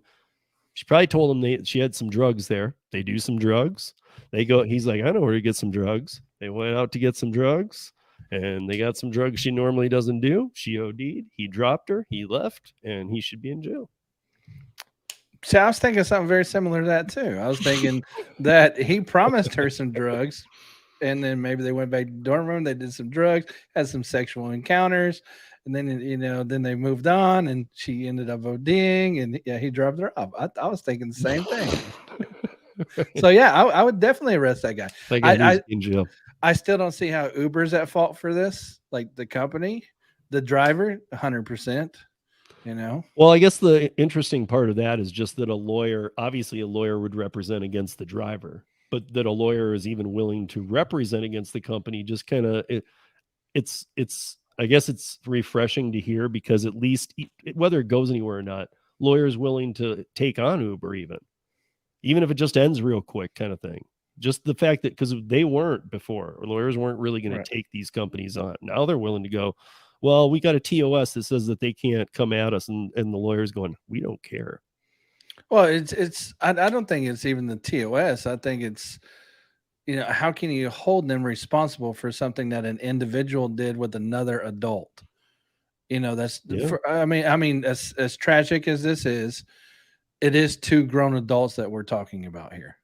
She probably told him she had some drugs there. They do some drugs. They go. He's like, I know where to get some drugs. They went out to get some drugs, and they got some drugs she normally doesn't do. She OD'd. He dropped her. He left, and he should be in jail. See, I was thinking something very similar to that too. I was thinking that he promised her some drugs, and then maybe they went back to the dorm room. They did some drugs, had some sexual encounters, and then then they moved on, and she ended up ODing, and yeah, he dropped her off. I was thinking the same thing. So yeah, I would definitely arrest that guy. That guy needs to be in jail. I still don't see how Uber's at fault for this. Like the company, the driver, 100%. Well, I guess the interesting part of that is just that obviously a lawyer would represent against the driver, but that a lawyer is even willing to represent against the company. Just kind of it's I guess it's refreshing to hear, because at least whether it goes anywhere or not, lawyers willing to take on Uber, even if it just ends real quick, kind of thing. Just the fact that, because they weren't before, lawyers weren't really going to take these companies on. Now they're willing to go, well, we got a TOS that says that they can't come at us, and the lawyer's going, we don't care. Well, I don't think it's even the TOS. I think it's, how can you hold them responsible for something that an individual did with another adult? That's I mean, as tragic as this is, it is two grown adults that we're talking about here.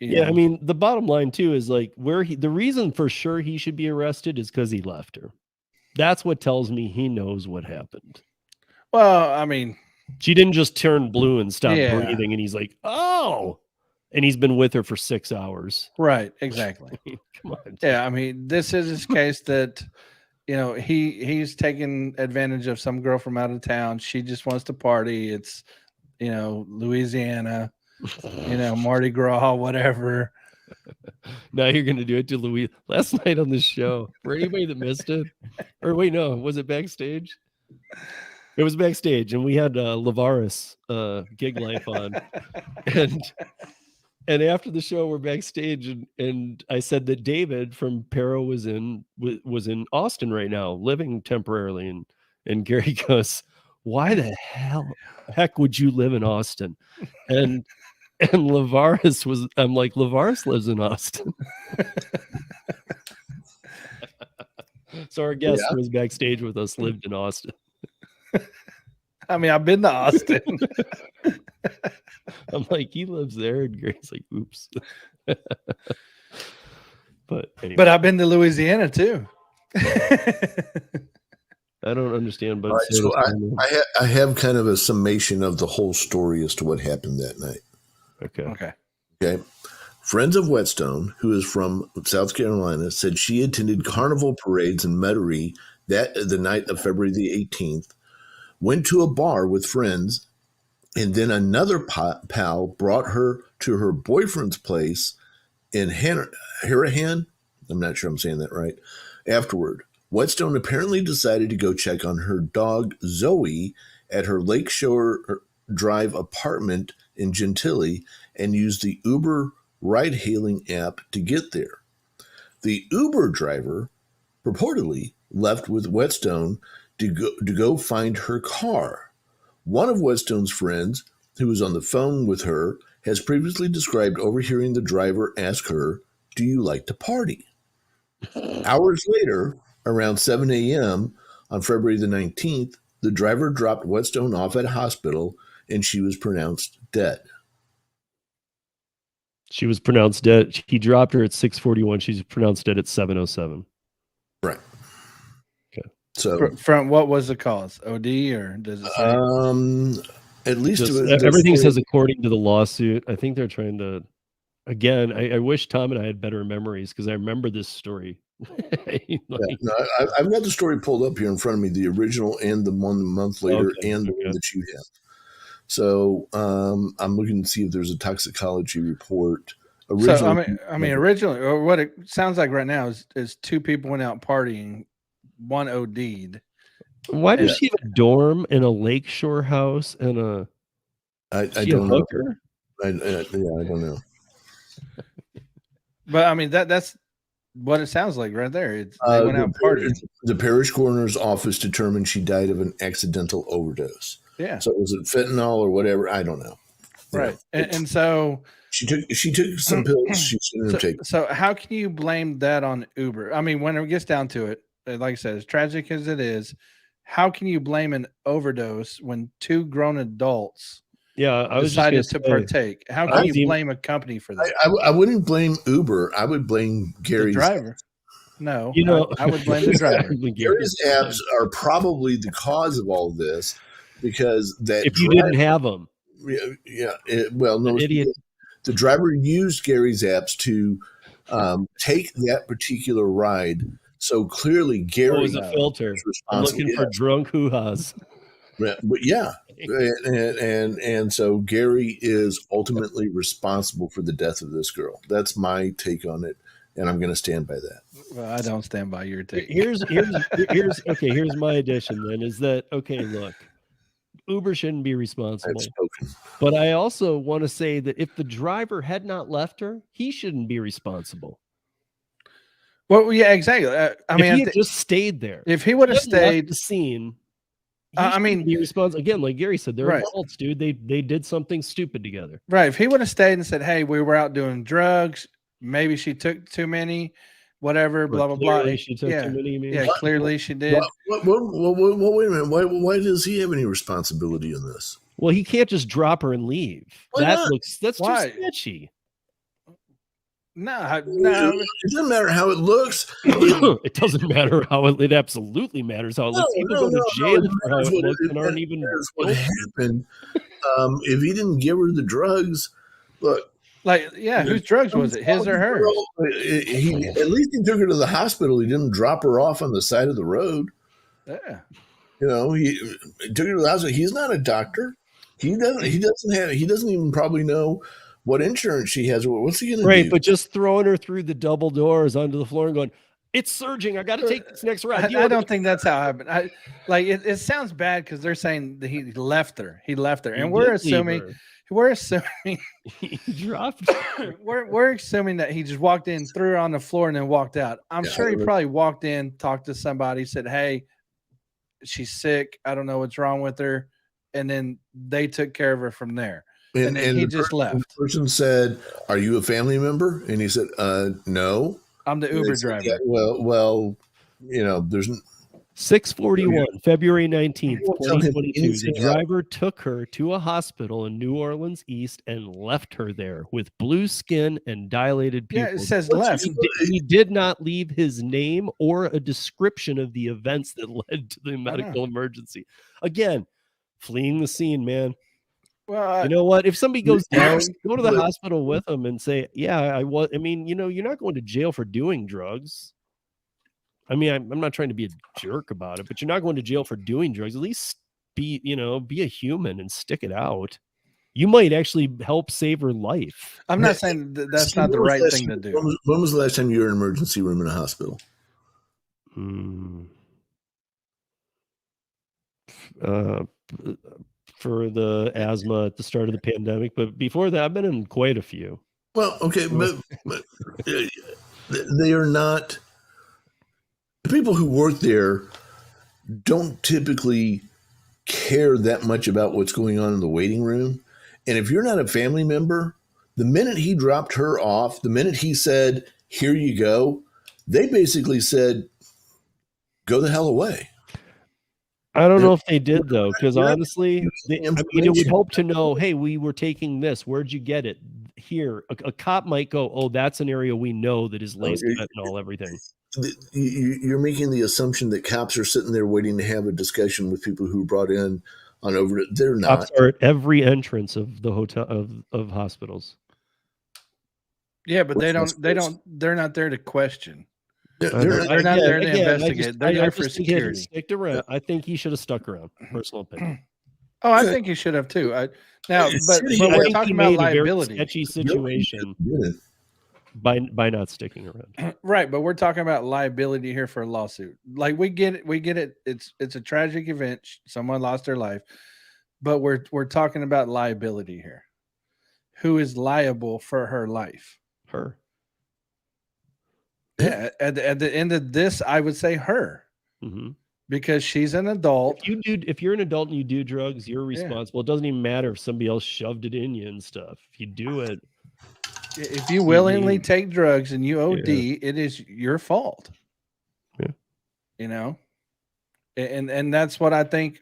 I mean, the bottom line too is like the reason for sure he should be arrested is because he left her. That's what tells me he knows what happened. Well, I mean, she didn't just turn blue and stop breathing, and he's like, oh, and he's been with her for 6 hours. Right, exactly. Come on. Yeah, I mean, this is his case that, he's taking advantage of some girl from out of town. She just wants to party. It's, Louisiana, Mardi Gras, whatever. Now you're going to do it to Louis. Last night on the show, for anybody that missed it, or wait, no, was it backstage? It was backstage, and we had Lavaris Gig Life on, and after the show, we're backstage, and I said that David from Pero was in Austin right now, living temporarily, and Gary goes, "Why the heck would you live in Austin?" And Lavaris was, I'm like, Lavaris lives in Austin. So our guest who was backstage with us lived in Austin. I mean, I've been to Austin. I'm like, he lives there, and Gary's like, oops. But anyway. But I've been to Louisiana too. I don't understand, but right, so I have kind of a summation of the whole story as to what happened that night. Okay. Friends of Whetstone, who is from South Carolina, said she attended carnival parades in Metairie the night of February the 18th, went to a bar with friends, and then another pal brought her to her boyfriend's place in Harahan. I'm not sure I'm saying that right. Afterward, Whetstone apparently decided to go check on her dog Zoe at her Lakeshore Drive apartment in Gentilly and used the Uber ride-hailing app to get there. The Uber driver purportedly left with Whetstone to go find her car. One of Whetstone's friends, who was on the phone with her, has previously described overhearing the driver ask her, "Do you like to party?" Hours later, around 7 a.m. on February the 19th, the driver dropped Whetstone off at a hospital, and she was pronounced dead. She was pronounced dead. He dropped her at 6:41. She's pronounced dead at 7:07. Right. Okay. So from what was the cause? OD, or does it say? At least everything says according to the lawsuit. I think they're trying to. Again, I wish Tom and I had better memories, because I remember this story. I've got the story pulled up here in front of me, the original and the 1 month later, and the one that you have. So I'm looking to see if there's a toxicology report. Originally, originally, or what it sounds like right now is two people went out partying, one OD'd. Why does she have a dorm and a lakeshore house and a? I don't know. I don't know. But I mean that's what it sounds like right there. They went out partying. The parish coroner's office determined she died of an accidental overdose. Yeah. So was it fentanyl or whatever? I don't know. Right. And so she took some pills she shouldn't have taken. So how can you blame that on Uber? I mean, when it gets down to it, like I said, as tragic as it is, how can you blame an overdose when two grown adults Yeah, I was just decided to gonna say, partake. How I can was you even- blame a company for that? I wouldn't blame Uber. I would blame The Gary's driver. No, You know, I would blame the driver. Gary's apps are probably the cause of all this because that If you didn't have them, no, idiot. the driver used Gary's apps to take that particular ride. So clearly, Gary Oh, it was a filter. was I'm responsible. looking for drunk hoo-has. But and so Gary is ultimately responsible for the death of this girl. That's my take on it, and I'm going to stand by that. Well, I don't stand by your take. Here's my addition then is that, okay, look, Uber shouldn't be responsible. I've spoken. But I also want to say that if the driver had not left her, he shouldn't be responsible. Well, yeah, exactly. I mean, if he had just stayed there, if he would have hadn't left stayed, the scene, I mean, be responsible again. Like Gary said, they're Right. adults, dude. They did something stupid together. right? If he would have stayed and said, "Hey, we were out doing drugs. Maybe she took too many, whatever, blah blah blah." Clearly she took yeah, too many. you mean? yeah, clearly she did. Wait a minute. Why does he have any responsibility in this? Well, he can't just drop her and leave. Why not? That's Why? too sketchy. No, It doesn't matter how it looks. It doesn't matter how it absolutely matters how it looks. People go to jail for how it looks and aren't even. Matters what happened. If he didn't give her the drugs, look. like, yeah, whose drugs was it? His or hers? He at least he took her to the hospital. He didn't drop her off on the side of the road. Yeah. You know, he took her to the hospital. He's not a doctor. He doesn't even probably know what insurance she has. What's he gonna do? Right, but just throwing her through the double doors onto the floor and going, "It's surging. I got to take this next ride." I don't think that's how it happened. It sounds bad because they're saying that he left her. He left her, and we're assuming he dropped her. we're assuming that he just walked in, threw her on the floor, and then walked out. I'm sure he probably walked in, talked to somebody, said, "Hey, she's sick. I don't know what's wrong with her," and then they took care of her from there. And then he just left. The person said, "Are you a family member?" And he said, "No, I'm the Uber driver." Yeah, well, you know, there's 6:41, February 19th, Won't tell him 2022. The anything driver took her to a hospital in New Orleans East and left her there with blue skin and dilated Yeah, pupils. it says left. He did not leave his name or a description of the events that led to the medical emergency. Again, fleeing the scene, man. Well, You know what? If somebody goes down, go to the hospital with them and say, "Yeah, I was." I mean, you know, you're not going to jail for doing drugs. I mean, I'm not trying to be a jerk about it, but you're not going to jail for doing drugs. At least be a human and stick it out. You might actually help save her life. I'm not saying that's not the right thing to do. When was the last time you were in an emergency room in a hospital? For the asthma at the start of the pandemic, but before that, I've been in quite a few. Well, okay, but they are not. The people who work there don't typically care that much about what's going on in the waiting room. And if you're not a family member, the minute he dropped her off, the minute he said, "Here you go," they basically said, "Go the hell away." I don't know if they did though, because honestly, it would hope to know, hey, we were taking this. Where'd you get it? Here, a cop might go, "Oh, that's an area we know that is laced fentanyl, everything." You're making the assumption that cops are sitting there waiting to have a discussion with people who brought in on over. They're not. Cops are at every entrance of the hotel of hospitals. Yeah, but they're not there to question. They're not there to investigate. They're there for security. Sticked around. I think he should have stuck around. Personal opinion. Oh, I think he should have too. But we're talking about liability. Sketchy situation by not sticking around. Right, but we're talking about liability here for a lawsuit. Like we get it. It's a tragic event. Someone lost their life, but we're talking about liability here. Who is liable for her life? Her. Yeah, at the end of this, I would say her, because she's an adult. If you're an adult and you do drugs, you're responsible. It doesn't even matter if somebody else shoved it in you and stuff. If you do it, if you willingly take drugs and you OD, it is your fault. Yeah, you know, and that's what I think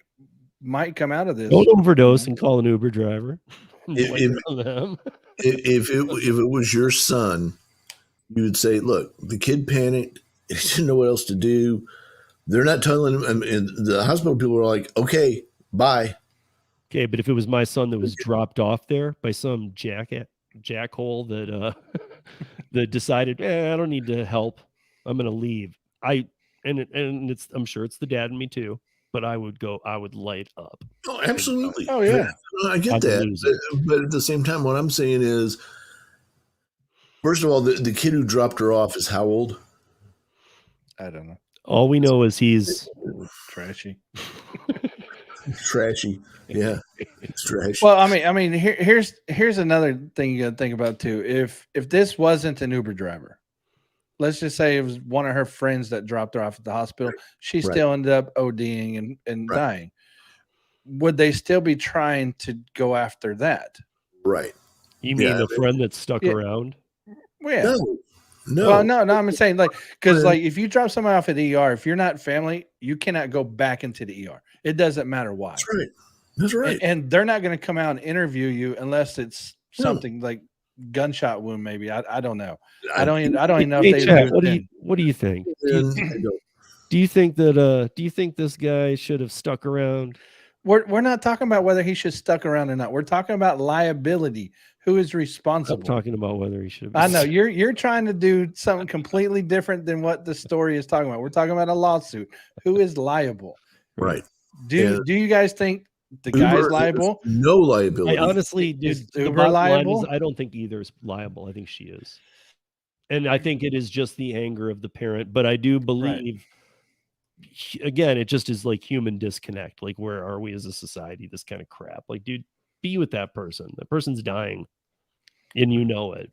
might come out of this. Don't overdose and call an Uber driver. If it was your son, you would say, "Look, the kid panicked. He didn't know what else to do. They're not telling him." And the hospital people are like, "Okay, bye." Okay, but if it was my son that was dropped off there by some jackhole that that decided, I don't need to help, I'm going to leave. I'm sure it's the dad in me too, but I would light up. Oh, absolutely. Oh, yeah. I get that. But at the same time, what I'm saying is, first of all, the kid who dropped her off is how old? I don't know. All we know is he's trashy. Trashy. Yeah. It's trashy. Well, I mean, here's another thing you got to think about too. If this wasn't an Uber driver, let's just say it was one of her friends that dropped her off at the hospital, she still ended up ODing and dying. Would they still be trying to go after that? Right. You mean a friend that's stuck around? Well, yeah. No. Well, no. I'm saying because if you drop somebody off at the ER, if you're not family, you cannot go back into the ER. It doesn't matter why. That's right. And they're not going to come out and interview you unless it's something like gunshot wound. Maybe I don't know. I don't even know if they. What do you think? Do you think that? Do you think this guy should have stuck around? We're not talking about whether he should stuck around or not. We're talking about liability. Who is responsible? I'm talking about whether he should have. I know you're trying to do something completely different than what the story is talking about. We're talking about a lawsuit. Who is liable? Right. Do you guys think the guy's liable? No liability. I honestly, dude, Uber liable? I don't think either is liable. I think she is, and I think it is just the anger of the parent. But I do believe. Again, it just is like human disconnect. Like, where are we as a society? This kind of crap. Like, dude, be with that person. That person's dying, and you know it.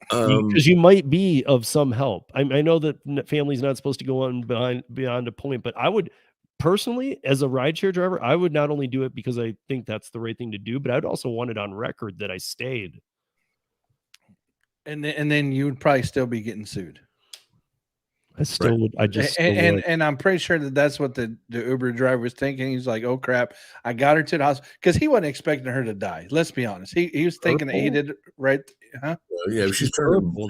Because you might be of some help. I know that family's not supposed to go on beyond a point, but I would personally, as a rideshare driver, I would not only do it because I think that's the right thing to do, but I'd also want it on record that I stayed. And then you would probably still be getting sued. I still would. I just and I'm pretty sure that's what the Uber driver was thinking. He's like, "Oh crap, I got her to the hospital," because he wasn't expecting her to die. Let's be honest. He was thinking that he did right, huh? Yeah, she's purple.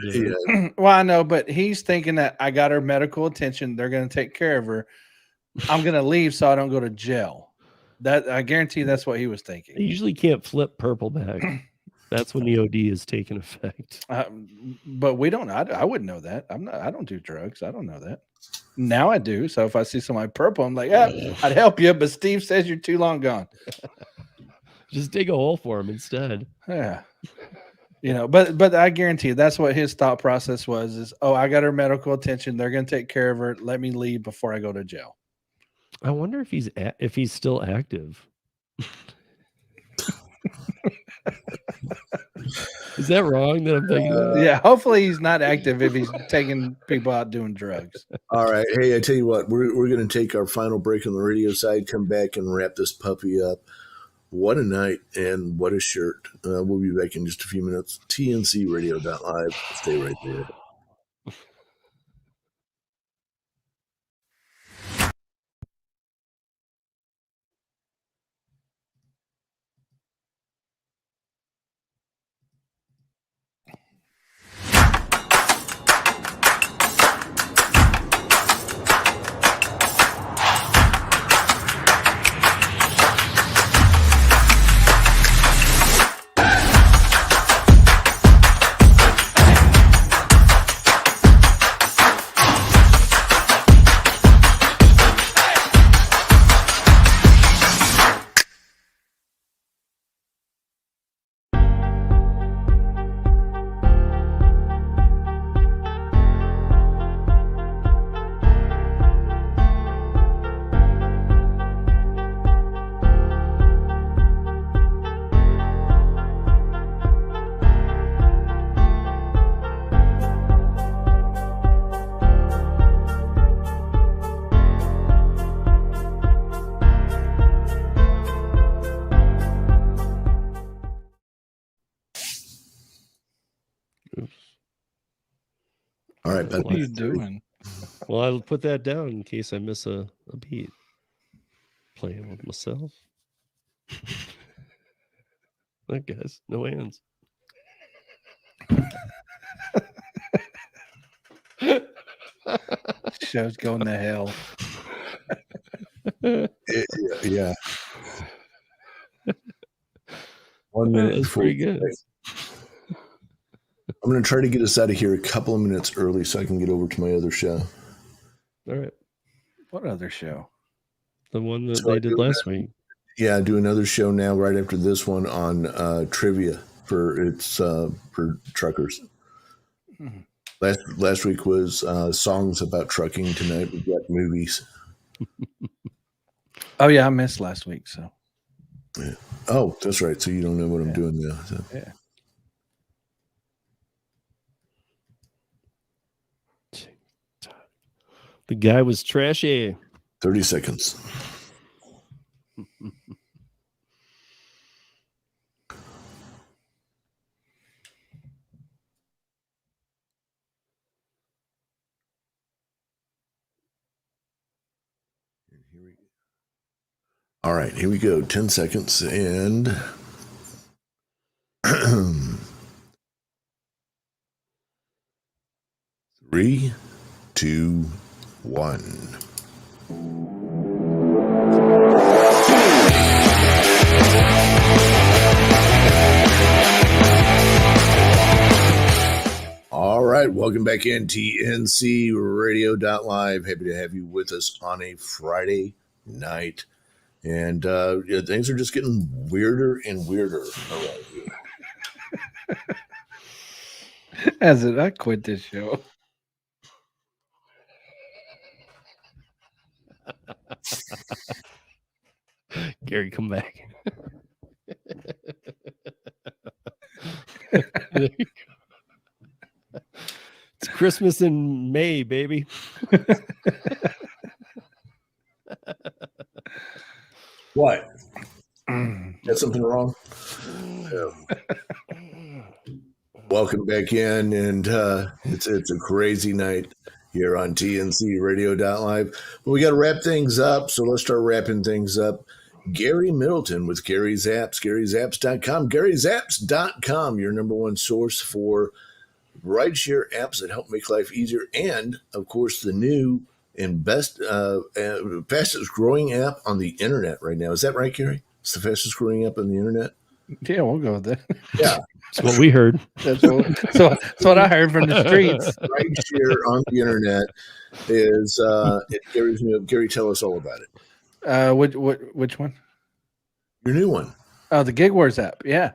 Well, I know, but he's thinking that I got her medical attention. They're going to take care of her. I'm going to leave so I don't go to jail. That I guarantee that's what he was thinking. You usually can't flip purple back. That's when the OD is taking effect. But we don't. I wouldn't know that. I don't do drugs. I don't know that. Now I do. So if I see somebody purple, I'm like, I'd help you. But Steve says you're too long gone. Just dig a hole for him instead. Yeah. But I guarantee you that's what his thought process was. Is I got her medical attention. They're going to take care of her. Let me leave before I go to jail. I wonder if he's still active. Is that wrong that I'm thinking of? Yeah, hopefully he's not active if he's taking people out doing drugs. All right. Hey, I tell you what, we're going to take our final break on the radio side, come back and wrap this puppy up. What a night and what a shirt. We'll be back in just a few minutes. TNCradio.live. Stay right there. All right, what are you doing? Well, I'll put that down in case I miss a beat. Playing with myself. Look, guys, no hands. Show's going to hell. Yeah. 1 minute. That's pretty good. I'm going to try to get us out of here a couple of minutes early so I can get over to my other show. All right. What other show? The one that they did last week. Yeah, I do another show now right after this one on trivia for truckers. Last week was songs about trucking. Tonight we've got movies. Oh yeah, I missed last week. So. Yeah. Oh, that's right. So you don't know what I'm doing now. So. Yeah. The guy was trashy. 30 seconds. All right, here we go. 10 seconds and 3, 2, 1. All right, welcome back in TNCradio.live. Happy to have you with us on a Friday night. And things are just getting weirder and weirder around here. As it, I quit this show. Gary, come back. It's Christmas in May, baby. What? Got something wrong? Yeah. Welcome back in, and it's a crazy night here on TNCradio.live. But we got to wrap things up, so let's start wrapping things up. Gary Middleton with Gary's Apps, Gary'sApps.com. Gary'sApps.com, your number one source for rideshare apps that help make life easier, and of course the new and fastest growing app on the internet right now. Is that right, Gary? It's the fastest growing app on the internet. Yeah, we'll go with that. Yeah, that's what we heard. That's what I heard from the streets. Rideshare on the internet is Gary's new. Gary, tell us all about it. Which one? Your new one. Oh, the Gig Wars app. Yeah.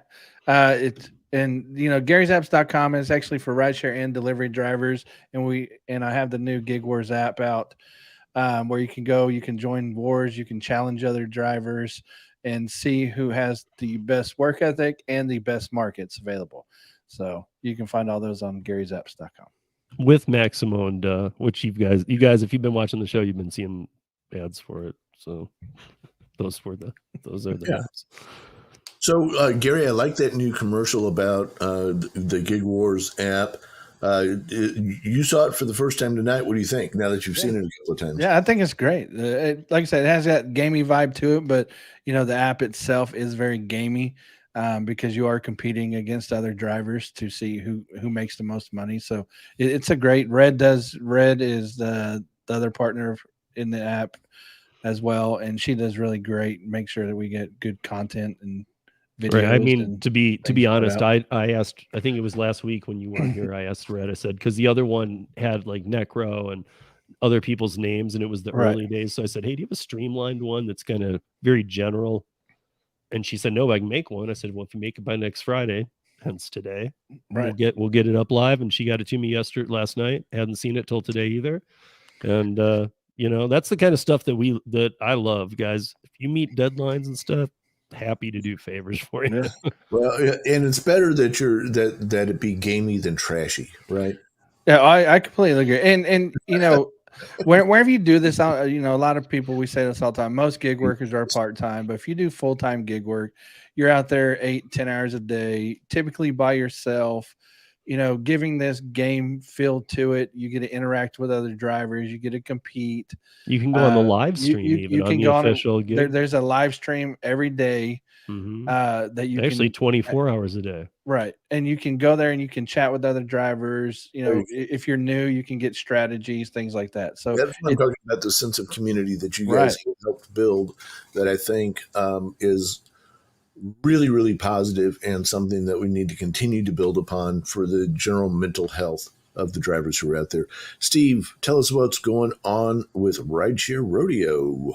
It's Gary'sApps.com is actually for rideshare and delivery drivers. And I have the new Gig Wars app out where you can go, you can join wars, you can challenge other drivers and see who has the best work ethic and the best markets available. So you can find all those on Gary'sApps.com. With Maximo and which you guys, if you've been watching the show, you've been seeing ads for it. So those are the apps. So, Gary, I like that new commercial about the Gig Wars app. You saw it for the first time tonight. What do you think now that you've seen it a couple of times? Yeah, I think it's great. Like I said, it has that gamey vibe to it, but, the app itself is very gamey because you are competing against other drivers to see who makes the most money. So it's a great Red is the other partner in the app as well. And she does really great. Make sure that we get good content and videos. Right. I mean, to be honest, I asked, I think it was last week when you weren't here, I asked Red, I said, because the other one had like Necro and other people's names, and it was the early days. So I said, hey, do you have a streamlined one that's kind of very general? And she said, no, I can make one. I said, well, if you make it by next Friday, hence today, we'll get it up live. And she got it to me last night. Hadn't seen it till today either. And that's the kind of stuff that I love, guys. If you meet deadlines and stuff, happy to do favors for you. Well, and it's better that it be gamey than trashy, right? Yeah, I completely agree. And wherever you do this, a lot of people, we say this all the time. Most gig workers are part-time, but if you do full-time gig work, you're out there 8-10 hours a day, typically by yourself, giving this game feel to it. You get to interact with other drivers. You get to compete. You can go on the live stream You on can the go official on. gig. There's a live stream every day that you actually can, 24 hours a day. Right. And you can go there and you can chat with other drivers. If you're new, you can get strategies, things like that. So that's what I'm talking about, the sense of community that you Right. guys have helped build, that I think is really, really positive and something that we need to continue to build upon for the general mental health of the drivers who are out there. Steve, tell us what's going on with Rideshare Rodeo.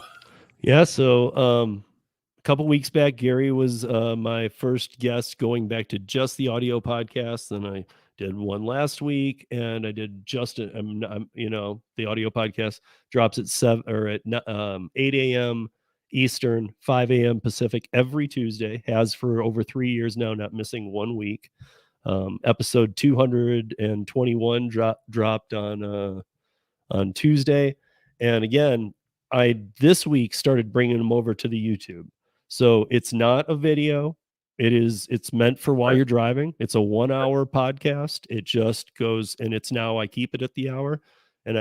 Yeah, so a couple weeks back, Gary was my first guest going back to just the audio podcast. And I did one last week, and I did just the audio podcast drops at 8 a.m. Eastern, 5 a.m. Pacific every Tuesday. Has for over 3 years now, not missing 1 week. Episode 221 dropped on Tuesday, and again, I this week started bringing them over to the YouTube. So it's not a video. It's meant for while you're driving. It's a 1 hour podcast. It just goes, and I keep it at the hour, and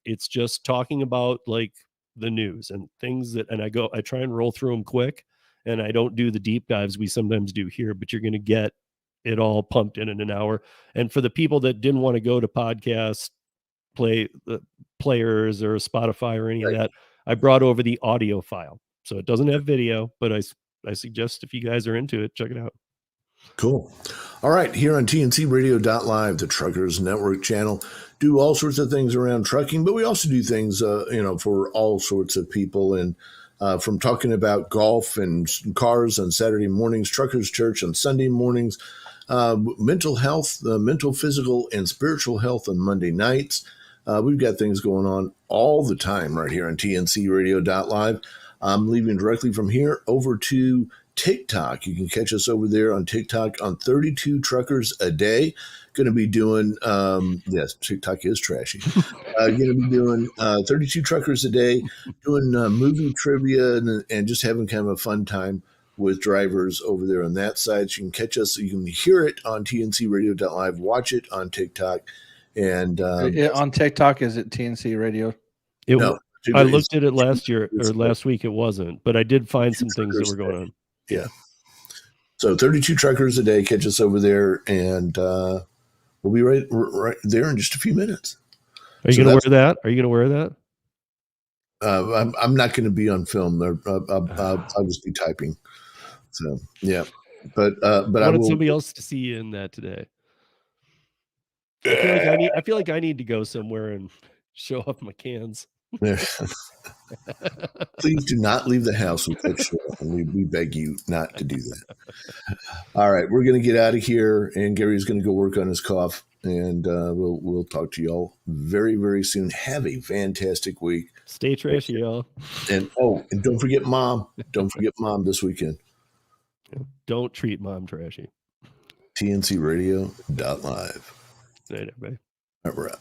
it's just talking about like the news and things I try and roll through them quick, and I don't do the deep dives we sometimes do here, but you're going to get it all pumped in an hour. And for the people that didn't want to go to podcast players or Spotify or any of that, I brought over the audio file. So it doesn't have video, but I suggest if you guys are into it, check it out. Cool. All right. Here on TNCradio.live, the Truckers Network channel, do all sorts of things around trucking, but we also do things, for all sorts of people. And from talking about golf and cars on Saturday mornings, Truckers Church on Sunday mornings, mental health, mental, physical, and spiritual health on Monday nights. We've got things going on all the time right here on TNCradio.live. I'm leaving directly from here over to TikTok. You can catch us over there on TikTok on 32 Truckers a Day. Going to be doing, yes, TikTok is trashy. Going to be doing 32 Truckers a Day, doing movie trivia and just having kind of a fun time with drivers over there on that side. So you can catch us. You can hear it on TNCradio.live, watch it on TikTok. And on TikTok, is it TNC Radio? I looked at it last week. It wasn't, but I did find some things that were going on. Yeah. So 32 Truckers a Day. Catch us over there, and we'll be right there in just a few minutes. Are you going to wear that? Are you going to wear that? I'm not going to be on film. I'll just be typing. So yeah, but I wanted somebody else to see you in that today. I feel like I need to go somewhere and show off my cans. Please do not leave the house with that shirt on. We beg you not to do that. All right, we're going to get out of here, and Gary's going to go work on his cough, and we'll talk to y'all very, very soon. Have a fantastic week. Stay trashy, y'all. And don't forget Mom. Don't forget Mom this weekend. Don't treat Mom trashy. TNCradio.live. Night, everybody. All right, we're out.